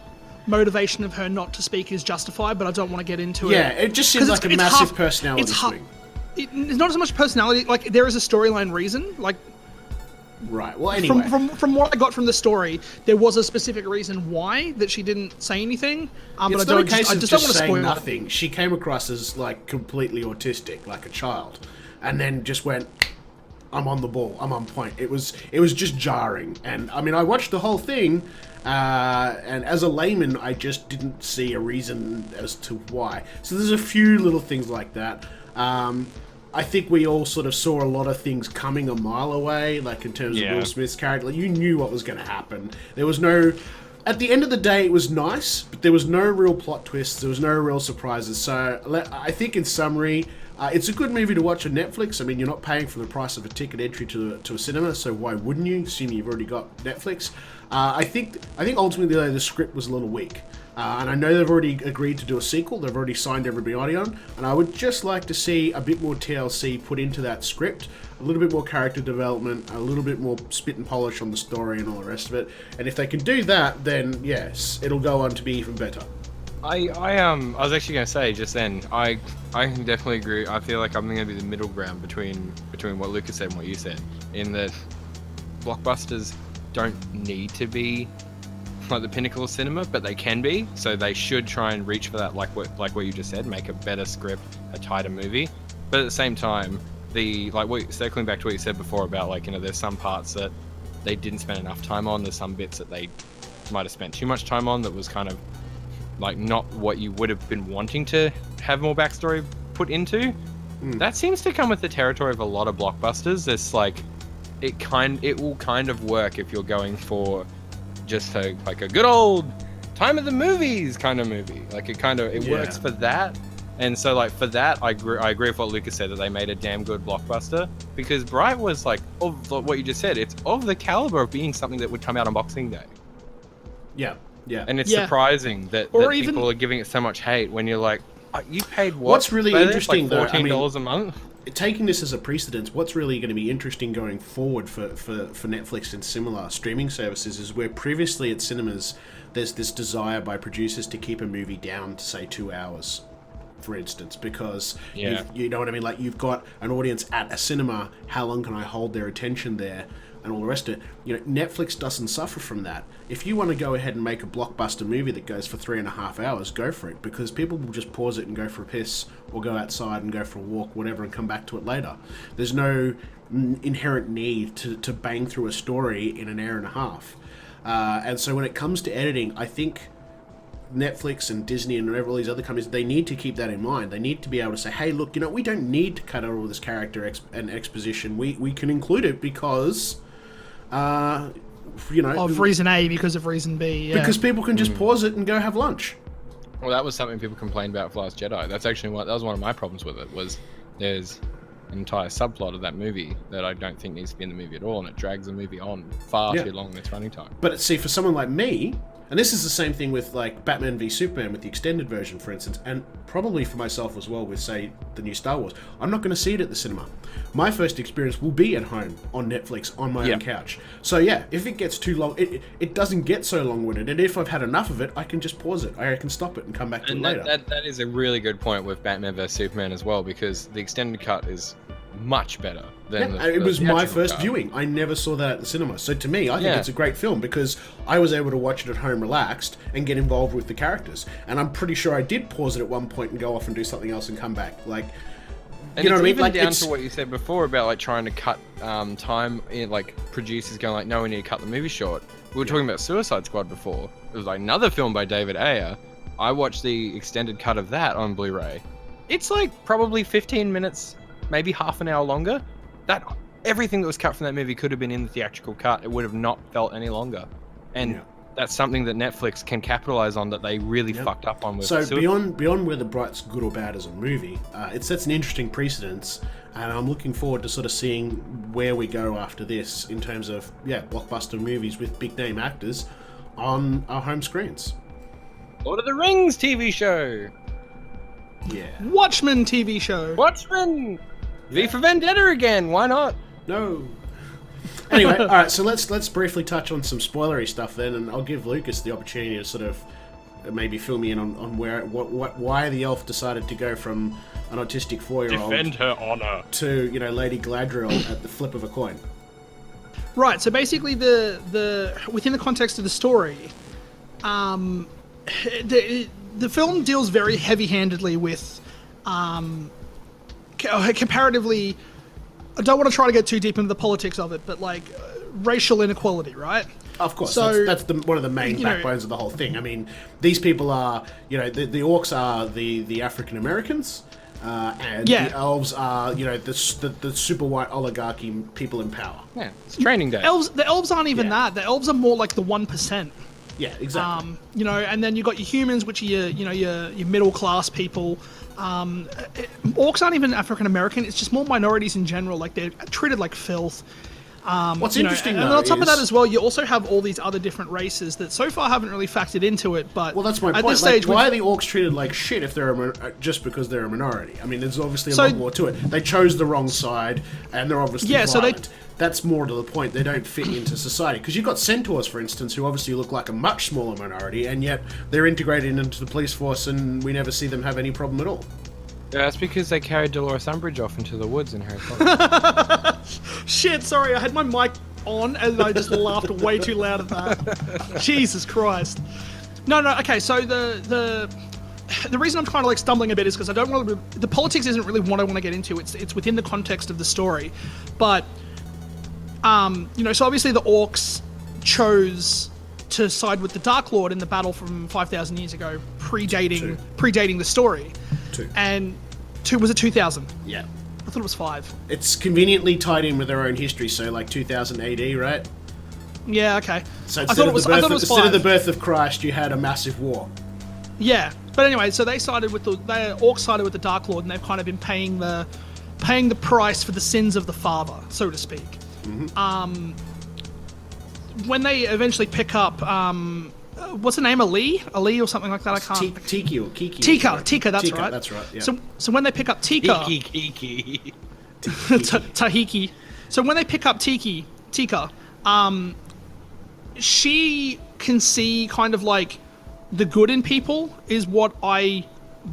motivation of her not to speak is justified, but I don't want to get into it. Yeah, it just seems like a massive personality swing. It's not as much personality. Like there is a storyline reason. Like right. Well, anyway, from what I got from the story, there was a specific reason why that she didn't say anything. But it's I not a case don't of want just to saying spoil nothing. She came across as like completely autistic, like a child, and then just went, "I'm on the ball. I'm on point." It was just jarring, and I mean, I watched the whole thing, and as a layman, I just didn't see a reason as to why. So there's a few little things like that. I think we all sort of saw a lot of things coming a mile away, like in terms of Will Smith's character. Like, you knew what was going to happen. There was no... At the end of the day, it was nice, but there was no real plot twists. There was no real surprises. So I think in summary, it's a good movie to watch on Netflix. I mean, you're not paying for the price of a ticket entry to a cinema, so why wouldn't you, assuming you've already got Netflix? I think ultimately the script was a little weak. And I know they've already agreed to do a sequel. They've already signed everybody on. And I would just like to see a bit more TLC put into that script, a little bit more character development, a little bit more spit and polish on the story and all the rest of it. And if they can do that, then yes, it'll go on to be even better. I was actually going to say just then, I can definitely agree. I feel like I'm going to be the middle ground between what Lucas said and what you said, in that blockbusters don't need to be like the pinnacle of cinema, but they can be. So they should try and reach for that, like what you just said, make a better script, a tighter movie. But at the same time, circling back to what you said before about there's some parts that they didn't spend enough time on. There's some bits that they might have spent too much time on that was kind of like not what you would have been wanting to have more backstory put into. That seems to come with the territory of a lot of blockbusters. It's like it will kind of work if you're going for just a good old time of the movies kind of movie. Like it works for that. And so like for that, I agree with what Lucas said, that they made a damn good blockbuster, because Bright was like, of what you just said, it's of the caliber of being something that would come out on Boxing Day. Yeah. And it's surprising that people are giving it so much hate when you're like, you paid what? What's really interesting, like $14 a month? Taking this as a precedence, what's really going to be interesting going forward for Netflix and similar streaming services is where previously at cinemas there's this desire by producers to keep a movie down to say 2 hours, for instance, because you know what I mean, like you've got an audience at a cinema, how long can I hold their attention there, and all the rest of it. Netflix doesn't suffer from that. If you want to go ahead and make a blockbuster movie that goes for 3.5 hours, go for it, because people will just pause it and go for a piss, or go outside and go for a walk, whatever, and come back to it later. There's no inherent need to bang through a story in an hour and a half. And so when it comes to editing, I think Netflix and Disney and all these other companies, they need to keep that in mind. They need to be able to say, hey, look, we don't need to cut out all this character and exposition. We can include it because, of reason A because of reason B. Yeah. Because people can just pause it and go have lunch. Well, that was something people complained about for Last Jedi. That's actually that was one of my problems with it. Was there's an entire subplot of that movie that I don't think needs to be in the movie at all, and it drags the movie on far too long in its running time. But see, for someone like me, and this is the same thing with like Batman v Superman with the extended version, for instance, and probably for myself as well with, say, the new Star Wars, I'm not going to see it at the cinema. My first experience will be at home on Netflix on my own couch. So yeah, if it gets too long, it doesn't get so long-winded, and if I've had enough of it, I can just pause it. I can stop it and come back to it later. That is a really good point with Batman vs Superman as well, because the extended cut is much better than it was my first viewing. I never saw that at the cinema. So to me, I think it's a great film because I was able to watch it at home relaxed and get involved with the characters. And I'm pretty sure I did pause it at one point and go off and do something else and come back. Like, you know what I mean? Like, down to what you said before about like trying to cut time in, like producers going like, no, we need to cut the movie short. We were talking about Suicide Squad before. It was like another film by David Ayer. I watched the extended cut of that on Blu-ray. It's like probably 15 minutes, maybe half an hour longer. That everything that was cut from that movie could have been in the theatrical cut. It would have not felt any longer. And that's something that Netflix can capitalize on that they really fucked up on with. So beyond whether Bright's good or bad as a movie, it sets an interesting precedence, and I'm looking forward to sort of seeing where we go after this in terms of blockbuster movies with big name actors on our home screens. Lord of the Rings TV show. Yeah. Watchmen TV show. Watchmen. V for Vendetta again. Why not? No. Anyway, all right. So let's briefly touch on some spoilery stuff then, and I'll give Lucas the opportunity to sort of maybe fill me in on why the elf decided to go from an autistic 4-year-old defend her honor to Lady Gladriel at the flip of a coin. Right. So basically, the within the context of the story, the film deals very heavy-handedly with comparatively. I don't want to try to get too deep into the politics of it, but like racial inequality, right? Of course, so, that's one of the main backbones of the whole thing. I mean, these people are, the orcs are the African Americans, and the elves are, the super white oligarchy people in power. Yeah, it's training day. The elves aren't even that. The elves are more like the 1%. Yeah, exactly. And then you've got your humans, which are your middle class people. Orcs aren't even African American. It's just more minorities in general. Like they're treated like filth. What's interesting, and on top of that as well, you also have all these other different races that so far haven't really factored into it. But that's my point. This stage, why are the orcs treated like shit if they're just because they're a minority? I mean, there's obviously a lot more to it. They chose the wrong side, and they're obviously violent. That's more to the point. They don't fit into society. Because you've got centaurs, for instance, who obviously look like a much smaller minority, and yet they're integrated into the police force, and we never see them have any problem at all. Yeah, that's because they carried Dolores Umbridge off into the woods in Harry Potter. Shit, sorry, I had my mic on, and I just laughed way too loud at that. Jesus Christ. No, okay, so the reason I'm kind of like stumbling a bit is because I don't want to... The politics isn't really what I want to get into. It's within the context of the story. But... so obviously the orcs chose to side with the Dark Lord in the battle from 5,000 years ago, predating the story. 2. And 2, was it 2,000? Yeah. I thought it was 5. It's conveniently tied in with their own history, so like 2000 AD, right? Yeah, okay. So instead of the birth of Christ, you had a massive war. Yeah, but anyway, so the orcs sided with the Dark Lord, and they've kind of been paying the price for the sins of the father, so to speak. Mm-hmm. When they eventually pick up, what's the name? Ali or something like that. I can't. Tiki or Kiki. Tika. That's right. That's right. Yeah. So when they pick up Tika, Kiki. Tahiki. So when they pick up Tika, she can see kind of like the good in people is what I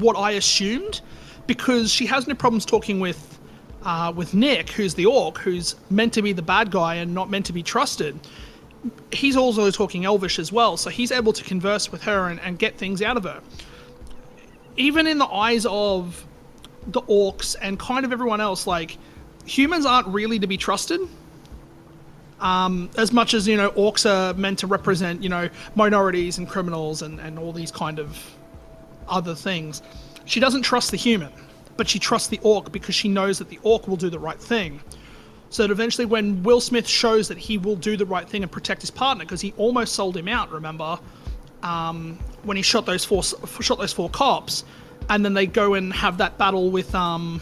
assumed, because she has no problems talking with Nick, who's the orc, who's meant to be the bad guy and not meant to be trusted. He's also talking Elvish as well, so he's able to converse with her and get things out of her. Even in the eyes of the orcs and kind of everyone else, like, humans aren't really to be trusted. As much as, orcs are meant to represent, minorities and criminals and all these kind of other things. She doesn't trust the human, but she trusts the orc because she knows that the orc will do the right thing. So that eventually when Will Smith shows that he will do the right thing and protect his partner, because he almost sold him out, remember, when he shot those four cops, and then they go and have that battle with the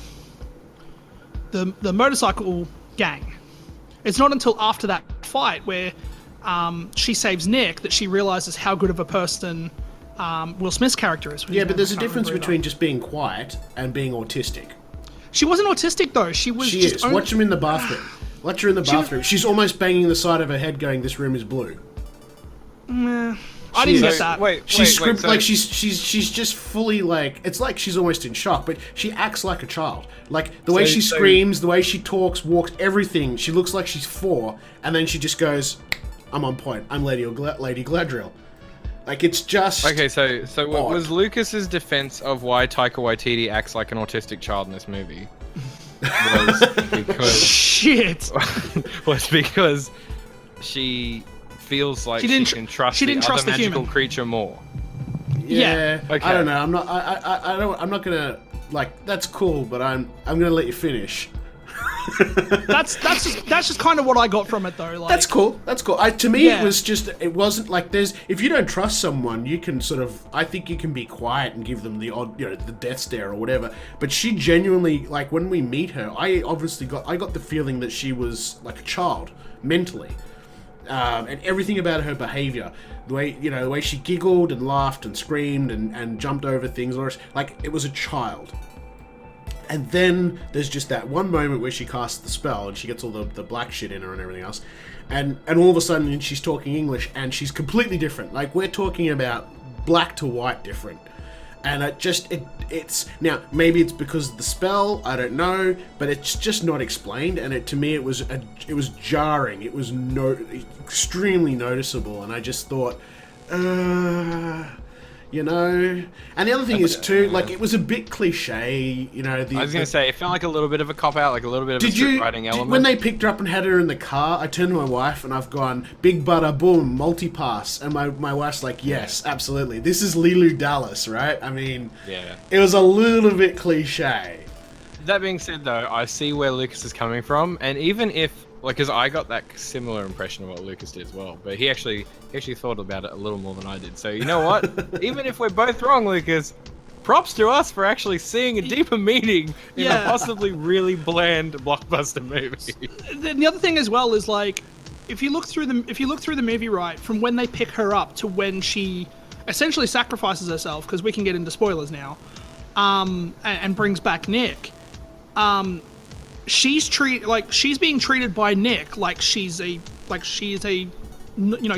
motorcycle gang. It's not until after that fight where she saves Nick that she realizes how good of a person Will Smith's character is. Yeah, but there's a difference between just being quiet and being autistic. She wasn't autistic though. She is. Watch him in the bathroom. Watch her in the bathroom. She's almost banging the side of her head, going, "This room is blue." I didn't get that. She's just fully like, it's like she's almost in shock, but she acts like a child. Like the way she screams, the way she talks, walks, everything. She looks like she's 4, and then she just goes, "I'm on point. I'm Lady Gladriel." Like it's just okay. So what was Lucas's defense of why Taika Waititi acts like an autistic child in this movie? Was because she feels like she can trust the other magical creature more. Yeah. Okay. I don't know. I'm not gonna like. That's cool, but I'm gonna let you finish. that's just kind of what I got from it though. Like, that's cool. To me, it wasn't like if you don't trust someone, you can I think you can be quiet and give them the odd, the death stare or whatever. But she genuinely, like when we meet her, I got the feeling that she was like a child mentally. And everything about her behavior, the way she giggled and laughed and screamed and jumped over things, like it was a child. And then there's just that one moment where she casts the spell and she gets all the black shit in her and everything else, and all of a sudden she's talking English and she's completely different. Like we're talking about black to white different. And it's now maybe it's because of the spell, I don't know, but it's just not explained. And to me it was jarring. It was extremely noticeable, and I just thought, And the other thing is too, like it was a bit cliche, I was gonna say it felt like a little bit of a cop out, like a little bit of a script writing element. When they picked her up and had her in the car, I turned to my wife and I've gone, "Big bada boom, multi-pass," and my wife's like, "Yes, absolutely. This is Leeloo Dallas, right?" I mean, it was a little bit cliche. That being said, though, I see where Lucas is coming from, and even if, because I got that similar impression of what Lucas did as well, but he actually thought about it a little more than I did. So you know what? Even if we're both wrong, Lucas, props to us for actually seeing a deeper meaning in a possibly really bland blockbuster movie. The other thing as well is like, if you look through the movie, right, from when they pick her up to when she essentially sacrifices herself, because we can get into spoilers now, and brings back Nick. She's being treated by Nick like she's a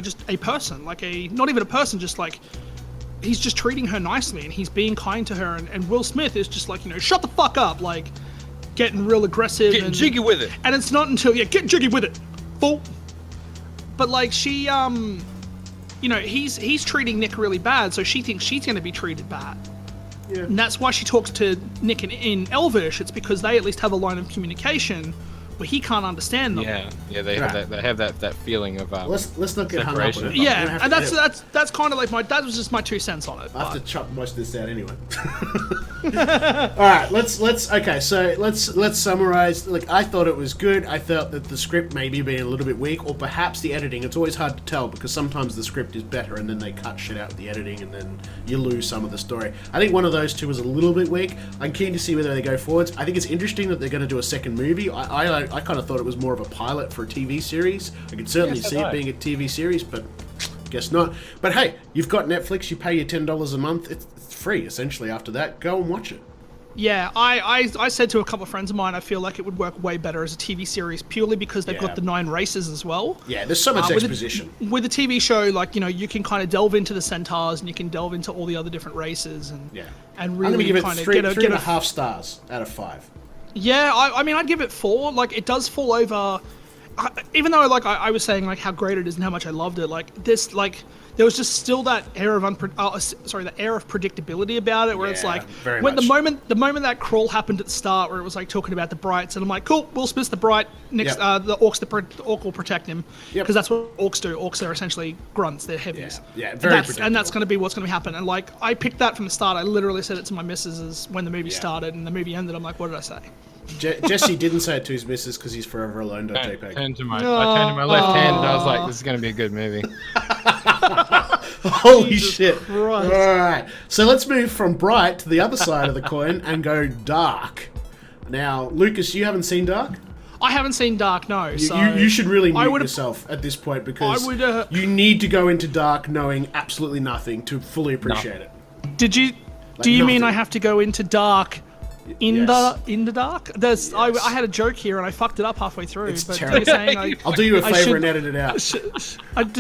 just a person, not even a person, just like he's just treating her nicely and he's being kind to her, and Will Smith is just like, shut the fuck up, like getting real aggressive, getting jiggy with it. And it's not until get jiggy with it, fool. But like she he's treating Nick really bad, so she thinks she's going to be treated bad. Yeah. And that's why she talks to Nick in Elvish. It's because they at least have a line of communication where he can't understand them. Yeah, they have that feeling of let's not get hung up on it. Yeah, and that's kind of like that was just my 2 cents on it. I have to chop most of this out anyway. All right, let's summarize. Like, I thought it was good. I felt that the script maybe being a little bit weak, or perhaps the editing. It's always hard to tell because sometimes the script is better and then they cut shit out with the editing and then you lose some of the story. I think one of those two was a little bit weak. I'm keen to see whether they go forwards. I think it's interesting that they're going to do a second movie. I kind of thought it was more of a pilot for a TV series. I could certainly see it being a TV series, but guess not. But hey, you've got Netflix. You pay your $10 a month. It's free, essentially, after that. Go and watch it. Yeah, I said to a couple of friends of mine, I feel like it would work way better as a TV series purely because they've got the 9 races as well. Yeah, there's so much exposition. With a TV show, like, you can kind of delve into the centaurs and you can delve into all the other different races and really I'm going to give it 3.5 stars out of 5. Yeah, I mean, I'd give it 4. Like, it does fall over. even though like I was saying like how great it is and how much I loved it, like this like there was just still that air of the air of predictability about it, where it's like when much. the moment that crawl happened at the start, where it was like talking about the Brights, and I'm like, cool, Will Smith's the Bright next. The orc will protect him because that's what orcs do. Orcs are essentially grunts; they're heavies. And that's going to be what's going to happen. And like I picked that from the start. I literally said it to my missus when the movie started and the movie ended. I'm like, what did I say? Jesse didn't say it to his missus because he's forever alone. I turned to my left hand and I was like, this is going to be a good movie. Holy shit. Christ. All right. So let's move from bright to the other side of the coin and go dark. Now, Lucas, you haven't seen Dark? I haven't seen Dark, no. You should really mute yourself at this point because you need to go into Dark knowing absolutely nothing to fully appreciate it. Do you mean I have to go into Dark in the dark? I had a joke here and I fucked it up halfway through. It's but terrible. Saying I'll do you a favor and edit it out.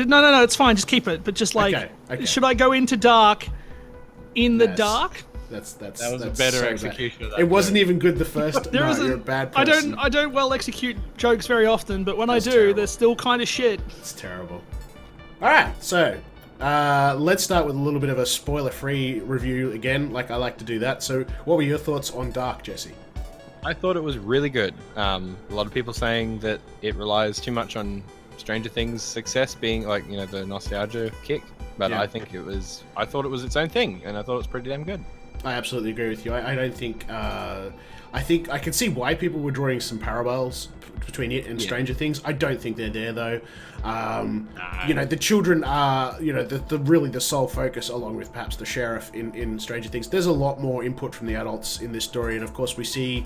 No, it's fine. Just keep it. But just like, okay. Should I go into Dark in the dark? That was a better execution of that. It wasn't even good the first. You're a bad person. I don't well execute jokes very often, but when I do, they're still kind of shit. It's terrible. All right, so let's start with a little bit of a spoiler-free review again, like I like to do that. So, what were your thoughts on Dark, Jesse? I thought it was really good. A lot of people saying that it relies too much on Stranger Things' success being like, the nostalgia kick, but I thought it was its own thing, and I thought it was pretty damn good. I absolutely agree with you. I don't think. I think I can see why people were drawing some parallels between it and Stranger Things. I don't think they're there though. The children are, the sole focus, along with perhaps the sheriff in Stranger Things. There's a lot more input from the adults in this story, and of course we see.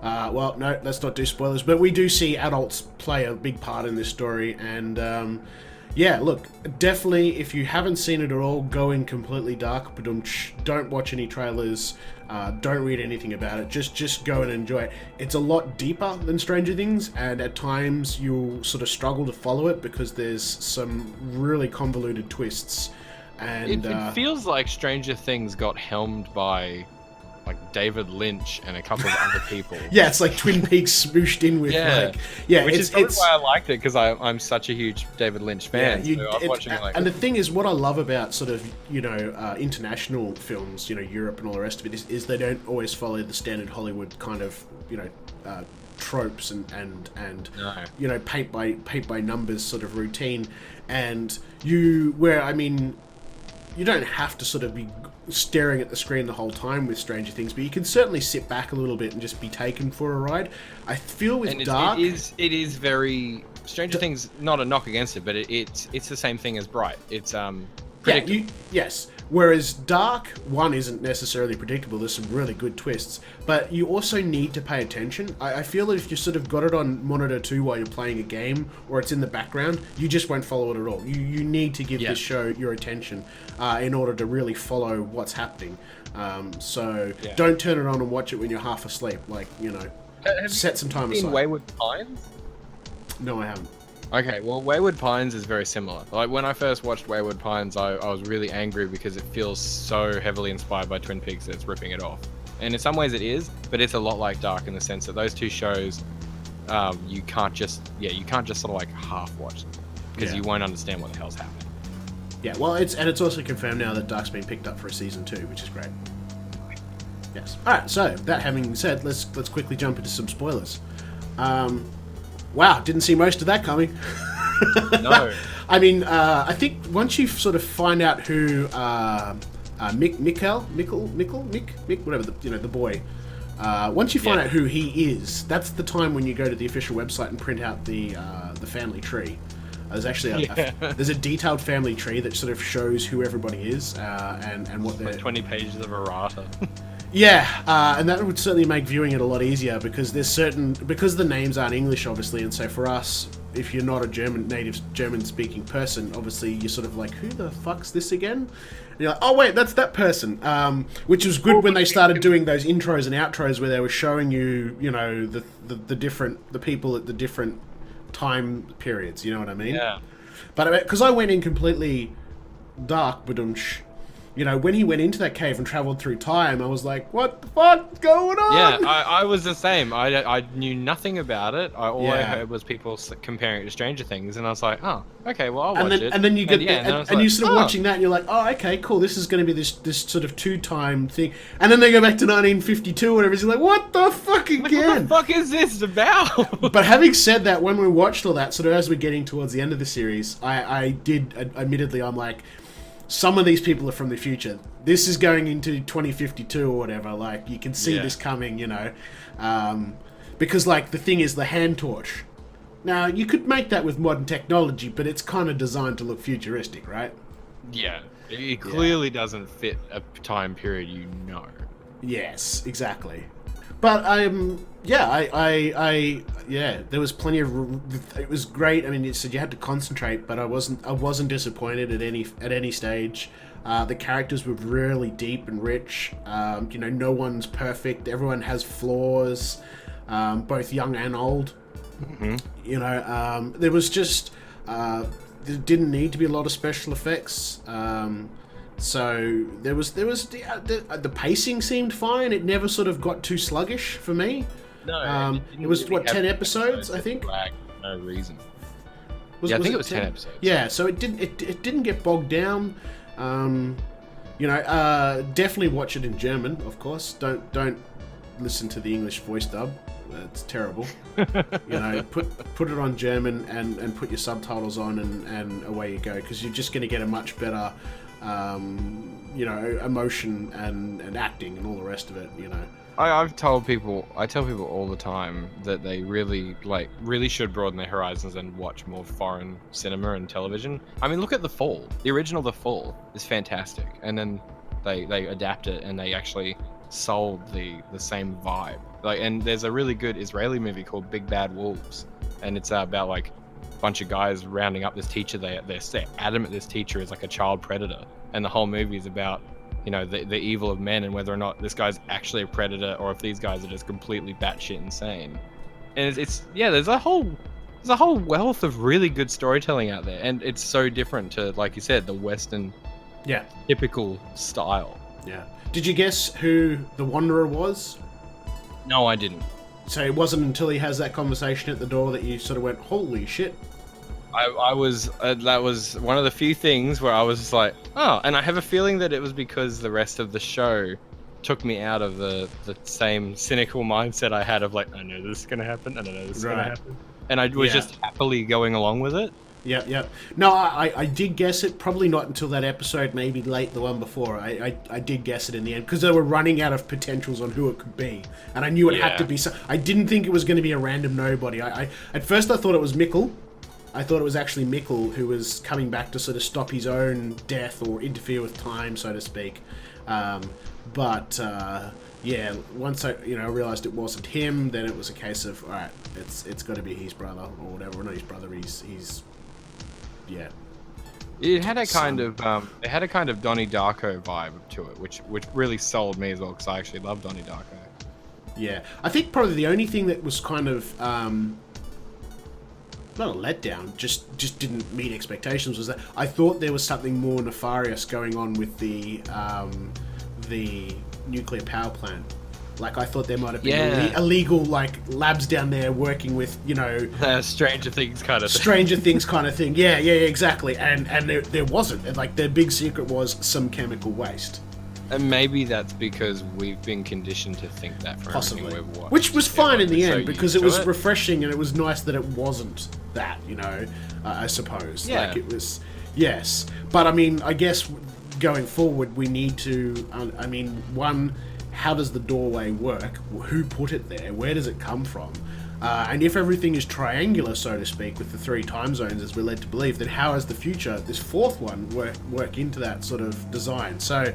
No, let's not do spoilers, but we do see adults play a big part in this story, and. Look, definitely, if you haven't seen it at all, go in completely dark, but don't watch any trailers, don't read anything about it, just go and enjoy it. It's a lot deeper than Stranger Things, and at times you'll sort of struggle to follow it because there's some really convoluted twists. And it feels like Stranger Things got helmed by David Lynch and a couple of other people. Yeah, it's like Twin Peaks smooshed in with which is probably why I liked it, because I'm such a huge David Lynch fan. And the thing is, what I love about sort of international films, Europe and all the rest of it, is they don't always follow the standard Hollywood kind of tropes and paint by numbers sort of routine, and you don't have to sort of be staring at the screen the whole time with Stranger Things, but you can certainly sit back a little bit and just be taken for a ride. I feel with Dark... It is very... Stranger Things, not a knock against it, but it's the same thing as Bright. It's predictable. Yes. Whereas Dark, one, isn't necessarily predictable. There's some really good twists, but you also need to pay attention. I feel that if you sort of got it on monitor 2 while you're playing a game, or it's in the background, you just won't follow it at all. You need to give this show your attention in order to really follow what's happening. Don't turn it on and watch it when you're half asleep. Set some time aside. Have you seen Wayward Pines? No, I haven't. Okay, well, Wayward Pines is very similar. Like, when I first watched Wayward Pines, I was really angry because it feels so heavily inspired by Twin Peaks that it's ripping it off. And in some ways it is, but it's a lot like Dark in the sense that those two shows, you can't just sort of half watch them, because you won't understand what the hell's happening. Yeah, well, it's also confirmed now that Dark's been picked up for a season 2, which is great. Yes. All right. So that having said, let's quickly jump into some spoilers. Wow, didn't see most of that coming. No. I mean, I think once you sort of find out who Mick, whatever the boy. Once you find out who he is, that's the time when you go to the official website and print out the family tree. There's actually there's a detailed family tree that sort of shows who everybody is and what they're... 20 pages of errata. Yeah, and that would certainly make viewing it a lot easier because because the names aren't English, obviously, and so for us, if you're not a native German-speaking person, obviously you're sort of like, who the fuck's this again? And you're like, oh wait, that's that person. Which was good when they started doing those intros and outros where they were showing you, the people at the different time periods. You know what I mean? Yeah. But because I went in completely dark, you know, when he went into that cave and traveled through time, I was like, what the fuck's going on? Yeah, I was the same. I knew nothing about it. All I heard was people comparing it to Stranger Things, and I was like, oh, okay, well, I'll watch it. And then you get and you sort of oh. watching that, and you're like, oh, okay, cool. This is going to be this sort of 2-time thing. And then they go back to 1952 or whatever. It's like, what the fuck again? What the fuck is this about? But having said that, when we watched all that, sort of as we're getting towards the end of the series, I did, admittedly, I'm like, some of these people are from the future. This is going into 2052 or whatever. Like, you can see this coming, you know. Because, like, the thing is the hand torch. Now, you could make that with modern technology, but it's kind of designed to look futuristic, right? Yeah. It clearly doesn't fit a time period you know. Yes, exactly. But there was plenty of. It was great. I mean, it said you had to concentrate, but I wasn't disappointed at any stage. The characters were really deep and rich. You know, no one's perfect. Everyone has flaws, both young and old. Mm-hmm. You know, there was just there didn't need to be a lot of special effects. So there was the pacing seemed fine. It never sort of got too sluggish for me. No, it was what 10 episodes, I think. No reason. I think it was 10 episodes. Yeah, so it didn't get bogged down. You know, definitely watch it in German, of course. Don't listen to the English voice dub. It's terrible. You know, put it on German and put your subtitles on and away you go, because you're just going to get a much better you know, emotion and acting and all the rest of it, you know. I tell people all the time that they really should broaden their horizons and watch more foreign cinema and television. I mean, look at The Fall. The original The Fall is fantastic, and then they adapt it and they actually sold the same vibe. Like, and there's a really good Israeli movie called Big Bad Wolves, and it's about like a bunch of guys rounding up this teacher. They're adamant this teacher is like a child predator, and the whole movie is about, you know, the evil of men and whether or not this guy's actually a predator or if these guys are just completely batshit insane. And it's there's a whole wealth of really good storytelling out there, and it's so different to, like you said, the Western typical style. Yeah. Did you guess who the Wanderer was? No, I didn't. So it wasn't until he has that conversation at the door that you sort of went, holy shit. I was that was one of the few things where I was just like, oh, and I have a feeling that it was because the rest of the show took me out of the same cynical mindset I had of like, I know this is gonna happen, I know this is gonna happen, and I was just happily going along with it. Yep. No, I did guess it, probably not until that episode, maybe late the one before. I did guess it in the end, because they were running out of potentials on who it could be, and I knew it had to be. So I didn't think it was going to be a random nobody. At first I thought it was Mikkel. I thought it was actually Mikkel who was coming back to sort of stop his own death or interfere with time, so to speak. But once I realized it wasn't him, then it was a case of, all right, it's got to be his brother or whatever. Not his brother. He's It had a kind of Donnie Darko vibe to it, which really sold me as well, because I actually love Donnie Darko. Yeah, I think probably the only thing that was kind of not a letdown, just didn't meet expectations, was that I thought there was something more nefarious going on with the nuclear power plant. Like, I thought there might have been illegal, like, labs down there working with, you know... Stranger Things kind of thing. Stranger Things kind of thing. Yeah, exactly. And there wasn't. And, like, their big secret was some chemical waste. And maybe that's because we've been conditioned to think that for possibly, everything we've watched. Which was fine in the end, because it was refreshing and it was nice that it wasn't that, you know, I suppose. Yeah. Like, it was... Yes. But, I mean, I guess going forward, we need to... one... How does the doorway work? Who put it there? Where does it come from? And if everything is triangular, so to speak, with the 3 time zones, as we're led to believe, then how has the future, this 4th one, work into that sort of design? So,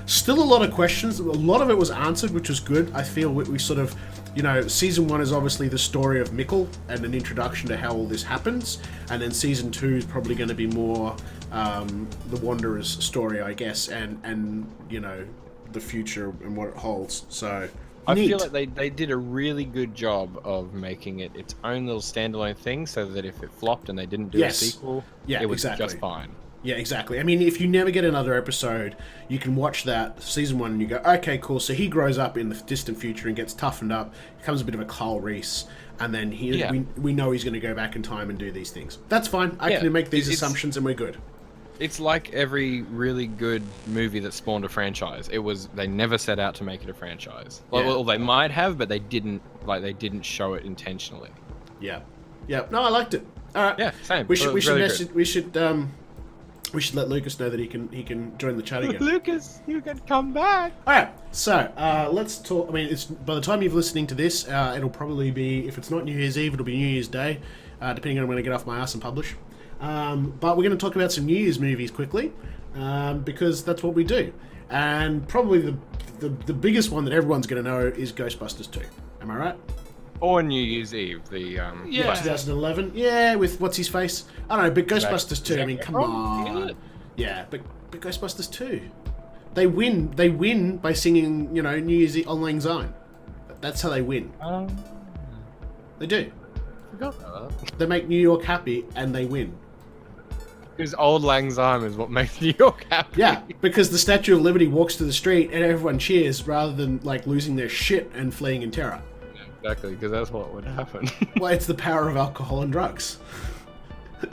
still a lot of questions. A lot of it was answered, which was good. I feel we sort of, you know, season 1 is obviously the story of Mikkel and an introduction to how all this happens. And then season 2 is probably going to be more the Wanderer's story, I guess, and you know, the future and what it holds. So I feel like they did a really good job of making it its own little standalone thing, so that if it flopped and they didn't do a sequel, it was just fine. Yeah, exactly. I mean, if you never get another episode, you can watch that season 1 and you go, okay, cool. So he grows up in the distant future and gets toughened up, becomes a bit of a Carl Reese, and then we know he's going to go back in time and do these things. That's fine. I can make these assumptions and we're good. It's like every really good movie that spawned a franchise. They never set out to make it a franchise. Well, they might have, but they didn't show it intentionally. Yeah. Yeah. No, I liked it. All right. Yeah, same. We should let Lucas know that he can join the chat again. Lucas, you can come back. All right. So let's talk. I mean, it's by the time you're listening to this, it'll probably be, if it's not New Year's Eve, it'll be New Year's Day, depending on when I get off my ass and publish. But we're going to talk about some New Year's movies quickly, because that's what we do. And probably the biggest one that everyone's going to know is Ghostbusters 2. Am I right? Or New Year's Eve, 2011. Yeah, with what's his face? I don't know, but Ghostbusters 2. I mean, come on. Yeah, but Ghostbusters 2. They win by singing, New Year's Eve on Lang Syne. That's how they win. They do. Forgot about that. They make New York happy and they win. Because old Lang Syne is what makes New York happy. Yeah, because the Statue of Liberty walks to the street and everyone cheers rather than losing their shit and fleeing in terror. Exactly, because that's what would happen. Well, it's the power of alcohol and drugs.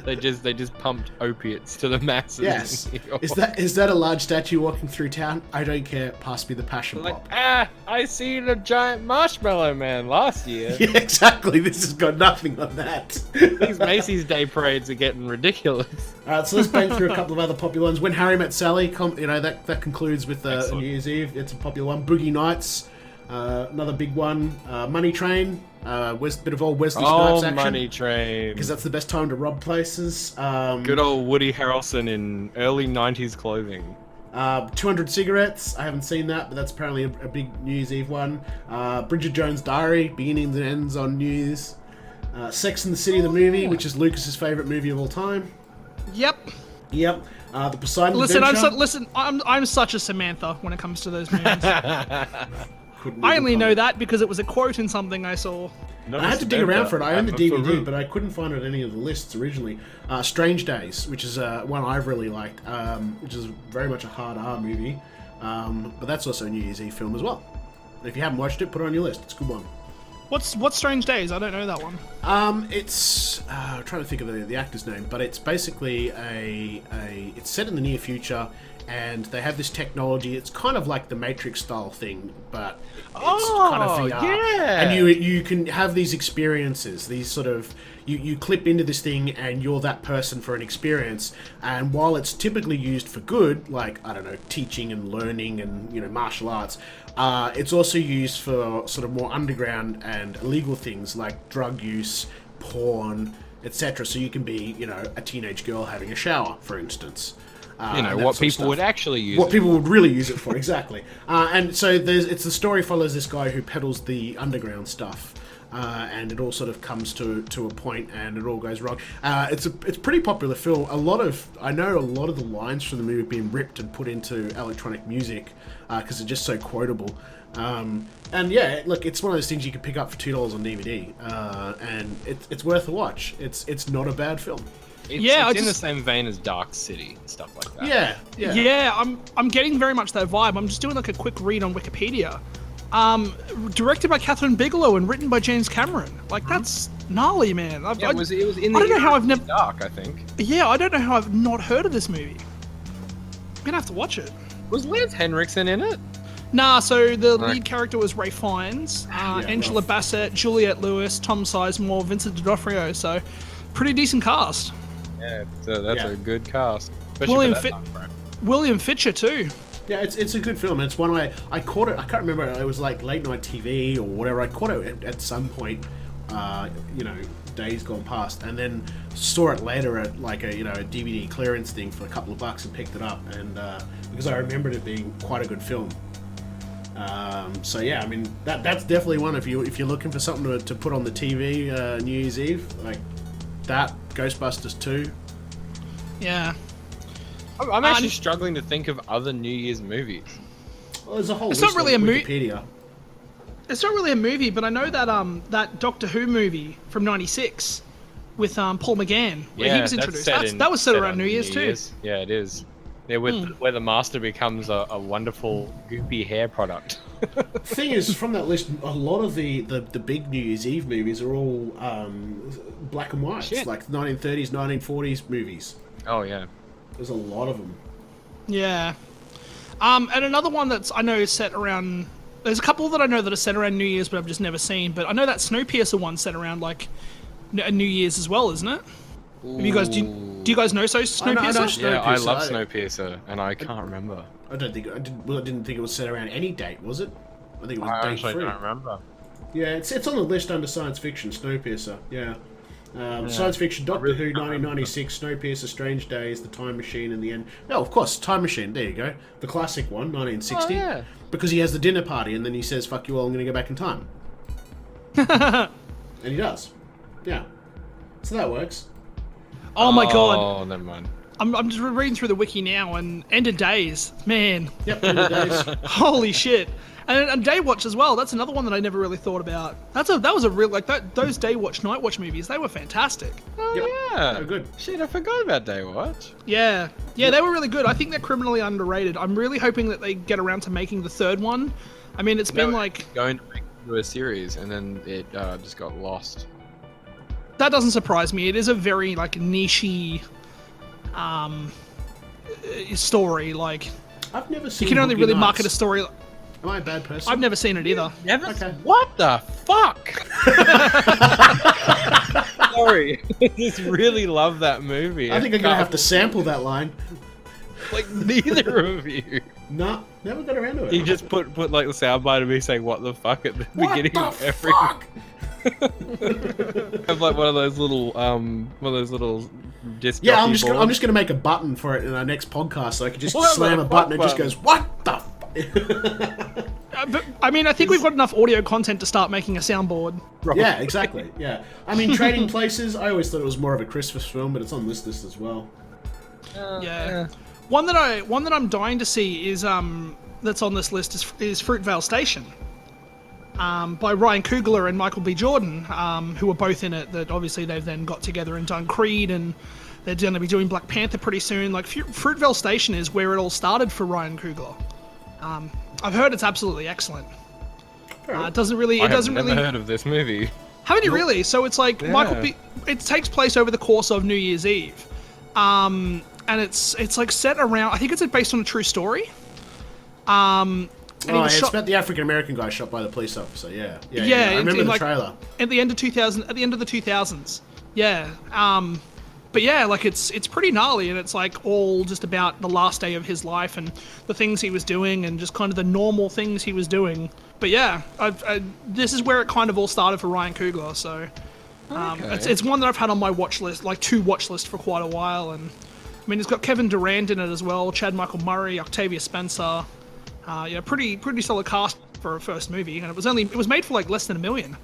They just pumped opiates to the masses. Yes. Is that a large statue walking through town? I don't care. Pass me the passion pop. I seen a giant marshmallow man last year. Yeah, exactly. This has got nothing on that. These Macy's Day parades are getting ridiculous. All right, so let's bang through a couple of other popular ones. When Harry Met Sally, that concludes with New Year's Eve. It's a popular one. Boogie Nights. Another big one, Money Train, bit of old Wesley Snipes action. Money Train. Because that's the best time to rob places. Good old Woody Harrelson in early 90s clothing. 200 Cigarettes, I haven't seen that, but that's apparently a big New Year's Eve one. Bridget Jones' Diary, beginnings and ends on New Year's. Sex and the City, the movie, which is Lucas's favourite movie of all time. Yep. The Poseidon Adventure. I'm such a Samantha when it comes to those movies. I only know that because it was a quote in something I saw. I had to dig around for it. I own the DVD, but I couldn't find it on any of the lists originally. Strange Days, which is one I've really liked, which is very much a hard R movie. But that's also a New Year's Eve film as well. And if you haven't watched it, put it on your list. It's a good one. What's Strange Days? I don't know that one. It's I'm trying to think of the actor's name, but it's basically it's set in the near future. And they have this technology. It's kind of like the Matrix style thing, but it's kind of VR. Yeah. And you can have these experiences. These sort of you clip into this thing, and you're that person for an experience. And while it's typically used for good, like I don't know, teaching and learning and martial arts, it's also used for sort of more underground and illegal things like drug use, porn, etc. So you can be a teenage girl having a shower, for instance. What people would actually use. What people would really use it for, exactly. And so it's the story follows this guy who peddles the underground stuff, and it all sort of comes to a point, and it all goes wrong. It's a pretty popular film. I know a lot of the lines from the movie have been ripped and put into electronic music because they're just so quotable. And yeah, look, it's one of those things you can pick up for $2 on DVD, and it's worth a watch. It's not a bad film. It's in the same vein as Dark City and stuff like that. Yeah, I'm getting very much that vibe. I'm just doing a quick read on Wikipedia. Directed by Catherine Bigelow and written by James Cameron. That's gnarly, man. It was in the I don't know how I've never Dark, I think. Yeah, I don't know how I've not heard of this movie. I'm gonna have to watch it. Was Lance Henriksen in it? Nah, so the lead character was Ray Fiennes, Angela Bassett, Juliette Lewis, Tom Sizemore, Vincent D'Onofrio. So, pretty decent cast. Yeah, that's a good cast. William Fitcher too. Yeah, it's a good film. It's one I caught it. I can't remember. It was like late night TV or whatever. I caught it at some point, days gone past, and then saw it later at like a DVD clearance thing for a couple of bucks and picked it up. And because I remembered it being quite a good film. So yeah, I mean that's definitely one if you're looking for something to put on the TV New Year's Eve, like that. Ghostbusters 2. Yeah. I'm actually struggling to think of other New Year's movies. Well, there's a whole list on Wikipedia. It's not really a movie, but I know that that Doctor Who movie from '96 with Paul McGann, where Yeah, he was that's introduced. set That was set on around New Year's too. Yeah, it is. Yeah, where the master becomes a wonderful goopy hair product. Thing is, from that list, a lot of the big New Year's Eve movies are all black and whites, Shit. like 1930s, 1940s movies. Oh yeah. There's a lot of them. Yeah. And another one that's I know is set around. There's a couple that I know that are set around New Year's, but I've just never seen. But I know that Snowpiercer one's set around like New Year's as well, isn't it? Have you guys do you guys know Snowpiercer? I know Yeah, I Snowpiercer. love Snowpiercer, and I can't remember. I didn't think it was set around any date, was it? I think it was I date actually free. don't remember. Yeah, it's on the list under science fiction. Snowpiercer. Yeah. Science fiction, Doctor Who, 1996, Snowpiercer, Strange Days, The Time Machine, and the end. No, of course, Time Machine. There you go, the classic one, 1960. Oh, yeah. Because he has the dinner party, and then he says, "Fuck you all, I'm going to go back in time." And he does. Yeah. So that works. Oh my god! Oh, never mind. I'm just reading through the wiki now, and End of Days, man, Yep. End of days. holy shit! And Daywatch as well. That's another one that I never really thought about. That was a real like that. Those Daywatch, Nightwatch movies, they were fantastic. Oh Yep. yeah. Oh, good. Shit, I forgot about Daywatch. Yeah, they were really good. I think they're criminally underrated. I'm really hoping that they get around to making the third one. I mean, it's been like going to make it into a series, and then it just got lost. that doesn't surprise me. It is a very like niche-y story. Like I've never seen. you can only Boogie really Nights. market a story. Am I a bad person? I've never seen it either. Never. Okay. What the fuck? Sorry, I just really love that movie. I think I'm gonna have to sample that line. Like neither of you. Nah, never got around to it. You just put like the soundbite of me saying "what the fuck" at the What beginning the of every. fuck? Have like one of those little disc. Yeah, I'm jockey just boards. gonna make a button for it in our next podcast, so I can just What slam the a button and it fuck just goes, "What the?" But, I mean, I think we've got enough audio content to start making a soundboard. Yeah, exactly. Yeah, I mean, Trading Places. I always thought it was more of a Christmas film, but it's on this list as well. Yeah. One that I'm dying to see is that's on this list is Fruitvale Station. By Ryan Coogler and Michael B. Jordan, who were both in it. That obviously they've then got together and done Creed, and they're going to be doing Black Panther pretty soon. Like Fruitvale Station is where it all started for Ryan Coogler. I've heard it's absolutely excellent. It doesn't really. I've never heard of this movie. Haven't you really? So it's like Yeah. It takes place over the course of New Year's Eve, and it's like set around. I think it's based on a true story. And he was It's shot about the African American guy shot by the police officer. Yeah. Yeah, I remember in the like- trailer. at the end of 2000, at the end of the 2000s. Yeah. But yeah, like it's pretty gnarly, and it's like all just about the last day of his life and the things he was doing and just kind of the normal things he was doing. But yeah, this is where it kind of all started for Ryan Coogler. So it's one that I've had on my watch list, like to watch list for quite a while. And I mean, it's got Kevin Durant in it as well, Chad Michael Murray, Octavia Spencer. Pretty solid cast for a first movie, and it was made for like less than $1 million.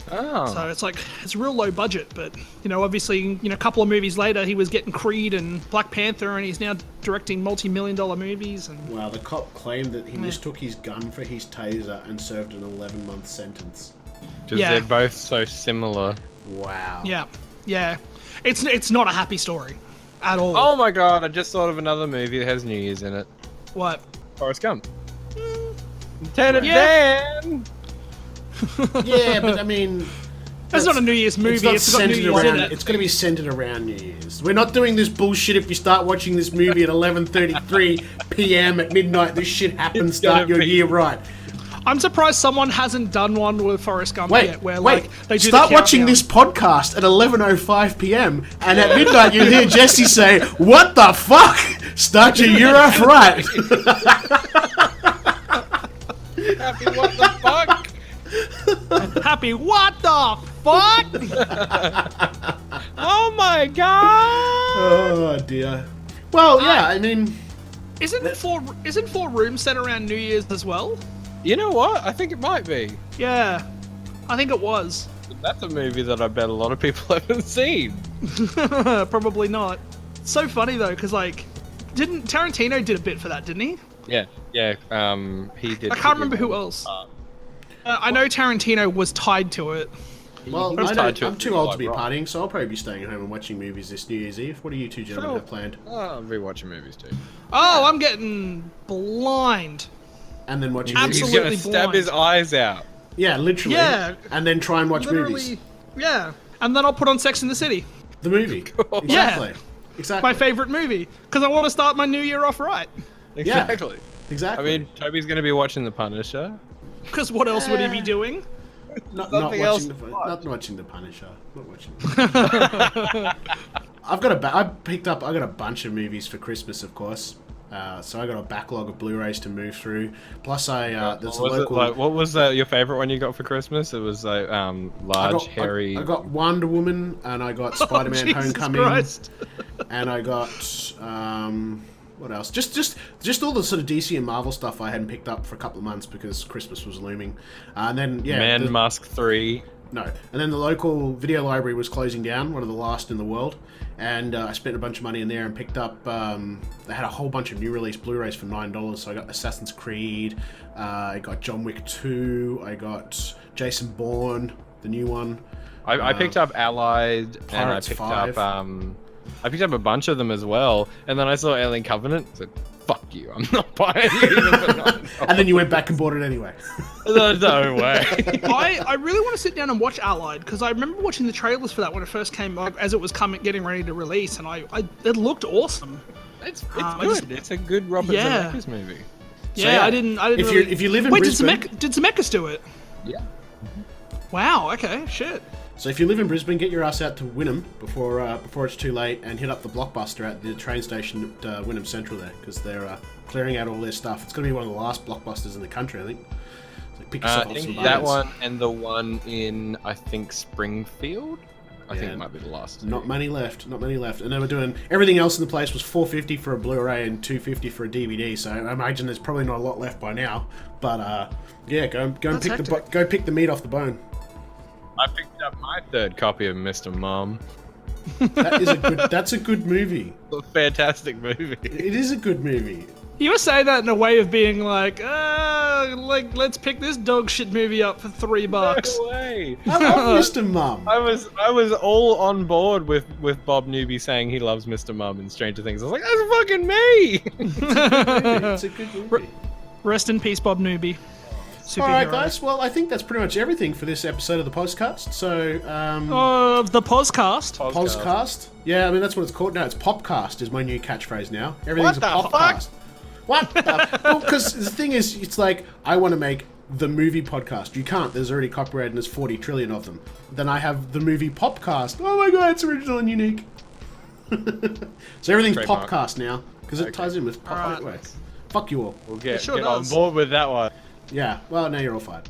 Oh. So it's like it's real low budget, but obviously a couple of movies later he was getting Creed and Black Panther, and he's now directing multi-million-dollar movies. And Wow, the cop claimed that he mistook his gun for his taser and served an 11-month sentence. Because Yeah. they're both so similar. Wow. yeah, it's not a happy story at all. Oh my god, I just thought of another movie that has New Year's in it. What? Forrest Gump. Lieutenant Yeah. Dan! Yeah, but I mean, That's not a New Year's movie. It's not It's got New centered Year's around. in it. It's going to be centered around New Year's. We're not doing this bullshit. If you start watching this movie at 11:33 p.m. at midnight, this shit happens. It's gonna Start your be- year right. I'm surprised someone hasn't done one with Forrest Gump yet, where Wait. like they do Start the watching countdown. this podcast at 11:05 p.m. and at midnight you'll hear Jesse say, "What the fuck? Start your year off right." Happy what the fuck? Happy what the fuck? Oh my god! Oh dear. Well, yeah. I mean, Isn't four rooms set around New Year's as well? You know what? I think it might be. Yeah, I think it was. That's a movie that I bet a lot of people haven't seen. Probably not. It's so funny though, because like, didn't Tarantino did a bit for that, didn't he? Yeah. He did. I can't remember who else. I know Tarantino was tied to it. Well, He's tied to it I'm too really old to like be rock. partying, so I'll probably be staying at home and watching movies this New Year's Eve. What do you two gentlemen Sure. have planned? Oh, I'll be watching movies too. Oh, I'm getting blind. And then watching He's movies? Absolutely gonna stab blind. his eyes out. Yeah, literally. Yeah. And then try and watch Literally, movies. yeah. And then I'll put on Sex in the City, The movie. Exactly. Exactly. my favorite movie, because I want to start my new year off right. Exactly. Exactly. I mean, Toby's gonna be watching The Punisher. Because what else would he be doing? not something else watching to not watching The Punisher. Not watching. I got a bunch of movies for Christmas, of course. So I got a backlog of Blu-rays to move through. Plus, there's a local. What was your favorite one you got for Christmas? It was like large, hairy. I got Wonder Woman, and I got Spider-Man: Jesus Homecoming, Christ. and I got what else? Just all the sort of DC and Marvel stuff I hadn't picked up for a couple of months because Christmas was looming. And then Man Mask 3. No. And then the local video library was closing down, one of the last in the world. And I spent a bunch of money in there and picked up, they had a whole bunch of new release Blu-rays for $9. So I got Assassin's Creed, I got John Wick 2, I got Jason Bourne, the new one. I picked up Allied, and I Pirates picked 5. up I picked up a bunch of them as well. And then I saw Alien Covenant. I said, "Fuck you! I'm not buying it." And then you went back and bought it anyway. No way. I really want to sit down and watch Allied, because I remember watching the trailers for that when it first came, like, as it was getting ready to release, and it looked awesome. It's I good. just- It's a good Robert Yeah. Zemeckis movie. Yeah, yeah, I didn't if really... you live in Wait, Brisbane- did Zemeckis do it? Yeah. Wow, okay, shit. So if you live in Brisbane, get your ass out to Wynnum before it's too late, and hit up the Blockbuster at the train station at Wynnum Central there, because they're clearing out all their stuff. It's going to be one of the last Blockbusters in the country, I think. So pick I yourself up think some that bargains. one and the one in Springfield. I think Yeah. it might be the last. Not many left. Not many left. And they were doing everything else in the place was $4.50 for a Blu-ray and $2.50 for a DVD. So I imagine there's probably not a lot left by now. But yeah, go and That's pick hectic. go pick the meat off the bone. I picked up my third copy of Mr. Mom. That's a good movie. A fantastic movie. It is a good movie. You were saying that in a way of being like let's pick this dog shit movie up for $3. No way. I love Mr. Mum. I was all on board with Bob Newby saying he loves Mr. Mum in Stranger Things. I was like, that's fucking me. It's a good movie. Rest in peace, Bob Newby. Superhero. All right, guys. Well, I think that's pretty much everything for this episode of the podcast. So, Of the podcast. Podcast? Yeah, I mean, that's what it's called now. It's Popcast is my new catchphrase now. Everything's What a the Popcast. What? Well, because the thing is, it's like, I want to make the movie podcast. You can't. There's already copyrighted and there's 40 trillion of them. Then I have the movie Popcast. Oh my god, it's original and unique. So everything's Trademark. Popcast now, because it Okay. ties in with Pop. Alright. Wait. Fuck you all. We'll get sure on does. board with that one. Yeah, well, now you're all fired.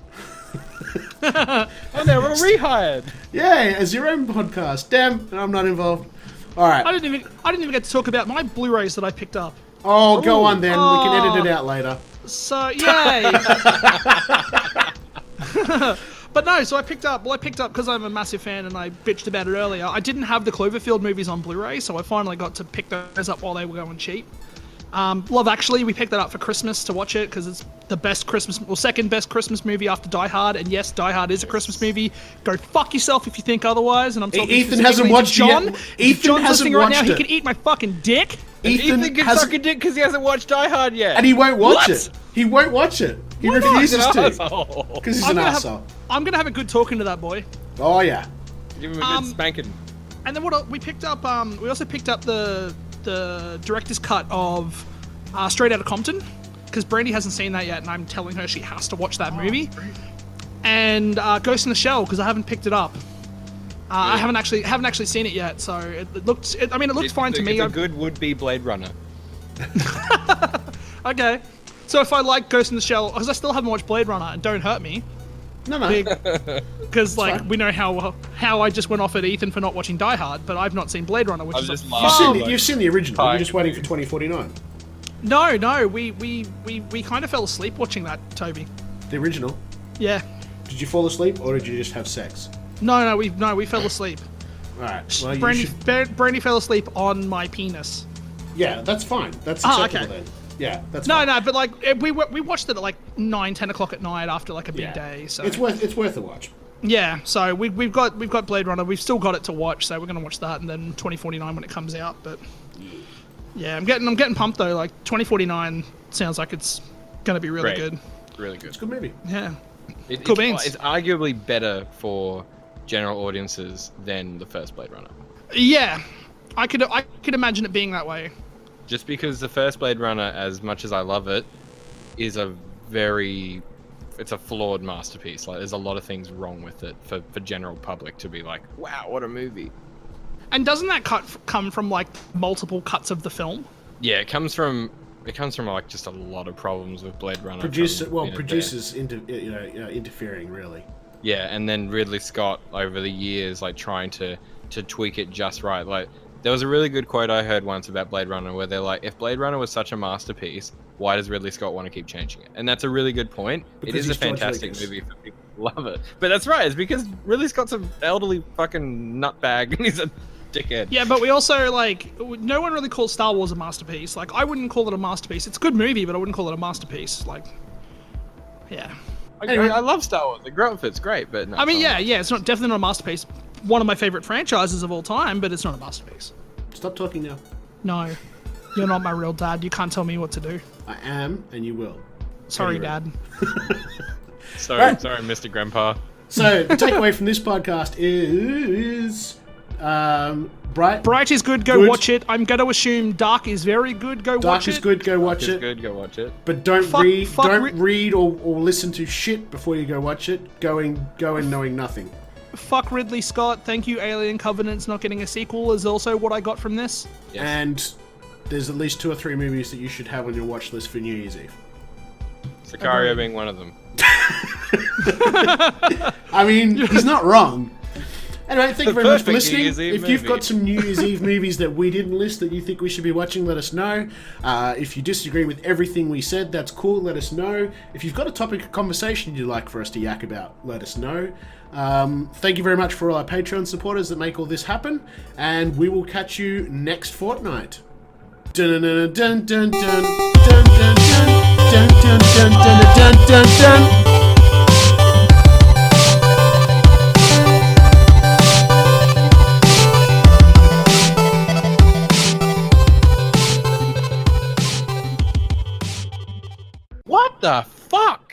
Oh, they were rehired. Yay, a zero podcast. Damn, I'm not involved. All right. I didn't even get to talk about my Blu-rays that I picked up. Oh, go on then. We can Oh. edit it out later. So yay! But no, so I picked up because I'm a massive fan and I bitched about it earlier. I didn't have the Cloverfield movies on Blu-ray, so I finally got to pick those up while they were going cheap. Love Actually, we picked that up for Christmas to watch it because it's the best second best Christmas movie after Die Hard. And yes, Die Hard is a Christmas movie. Go fuck yourself if you think otherwise. And I'm talking Ethan hasn't specifically to watched it John. yet. If Ethan John's hasn't listening right now, watched he it. can eat my fucking dick. Ethan can has- suck a dick because he hasn't watched Die Hard yet. and he won't watch What? it. He won't watch it. He Why not? refuses He's an to. asshole. Because he's I'm an gonna asshole. I'm gonna have a good talking to that boy. Oh, yeah. Give him a good spanking. And then what we picked up, we also picked up the director's cut of Straight Outta Compton, because Brandy hasn't seen that yet, and I'm telling her she has to watch that movie. And Ghost in the Shell, because I haven't picked it up. I haven't actually seen it yet, so it looked fine to me. It's a good would-be Blade Runner. Okay, so if I like Ghost in the Shell, because I still haven't watched Blade Runner, and don't hurt me, No. because like fine. we know how I just went off at Ethan for not watching Die Hard, but I've not seen Blade Runner, which I'm is just a laughing. You've seen the original. Fine. You're just waiting for 2049. No, we kind of fell asleep watching that, Toby. The original. Yeah. Did you fall asleep or did you just have sex? No, we fell asleep. All right. Well, you Brandy, should... Brandy fell asleep on my penis. Yeah, that's fine. That's Oh, acceptable okay. then. Yeah, that's No, fine. no, but like we watched it at like 9, 10 o'clock at night after like a big Yeah. day. So It's worth a watch. Yeah, so we've got Blade Runner. We've still got it to watch, so we're gonna watch that, and then 2049 when it comes out. But yeah, I'm getting pumped though. Like 2049 sounds like it's gonna be really Great. good. Really good. It's a good movie. Yeah, It, Cool it's, beans. it's arguably better for general audiences than the first Blade Runner. yeah. I could imagine it being that way. Just because the first Blade Runner, as much as I love it, is it's a flawed masterpiece. Like, there's a lot of things wrong with it for general public to be like, wow, what a movie. And doesn't that come from like multiple cuts of the film? Yeah, it comes from like just a lot of problems with Blade Runner. Producers interfering really. Yeah, and then Ridley Scott over the years like trying to tweak it just right. Like, there was a really good quote I heard once about Blade Runner where they're like, if Blade Runner was such a masterpiece, why does Ridley Scott want to keep changing it? And that's a really good point. Because it is a he's George fantastic Lucas. movie for people who love it. But that's right, it's because Ridley Scott's an elderly fucking nutbag and he's a dickhead. Yeah, but we also like no one really calls Star Wars a masterpiece. Like I wouldn't call it a masterpiece. It's a good movie, but I wouldn't call it a masterpiece. Like, yeah. I love Star Wars. The grow it's great, but no. I mean, it's not. yeah, it's definitely not a masterpiece. One of my favorite franchises of all time, but it's not a masterpiece. Stop talking now. No, you're not my real dad. You can't tell me what to do. I am, and you will. Sorry, Anyway. Dad. Sorry, Right. sorry, Mr. Grandpa. So the takeaway from this podcast is Bright. Bright is good. Go Good. watch it. I'm going to assume Dark is very good. Go Dark watch is it. good. Go watch It's it. good, go watch it. But don't Fuck- read. fuck Don't re- read or listen to shit before you go watch it. Go in knowing nothing. Fuck Ridley Scott. Thank you, Alien Covenant's not getting a sequel is also what I got from this. Yes. And there's at least 2 or 3 movies that you should have on your watch list for New Year's Eve. Sicario being one of them. I mean, he's not wrong. Anyway, thank you very much for Perfect New listening. Year's Eve If you've movie. got some New Year's Eve movies that we didn't list that you think we should be watching, let us know. If you disagree with everything we said, that's cool, let us know. If you've got a topic of conversation you'd like for us to yak about, let us know. Thank you very much for all our Patreon supporters that make all this happen, and we will catch you next fortnight. Dun dun dun dun dun dun dun dun dun dun dun dun dun dun. What the fuck?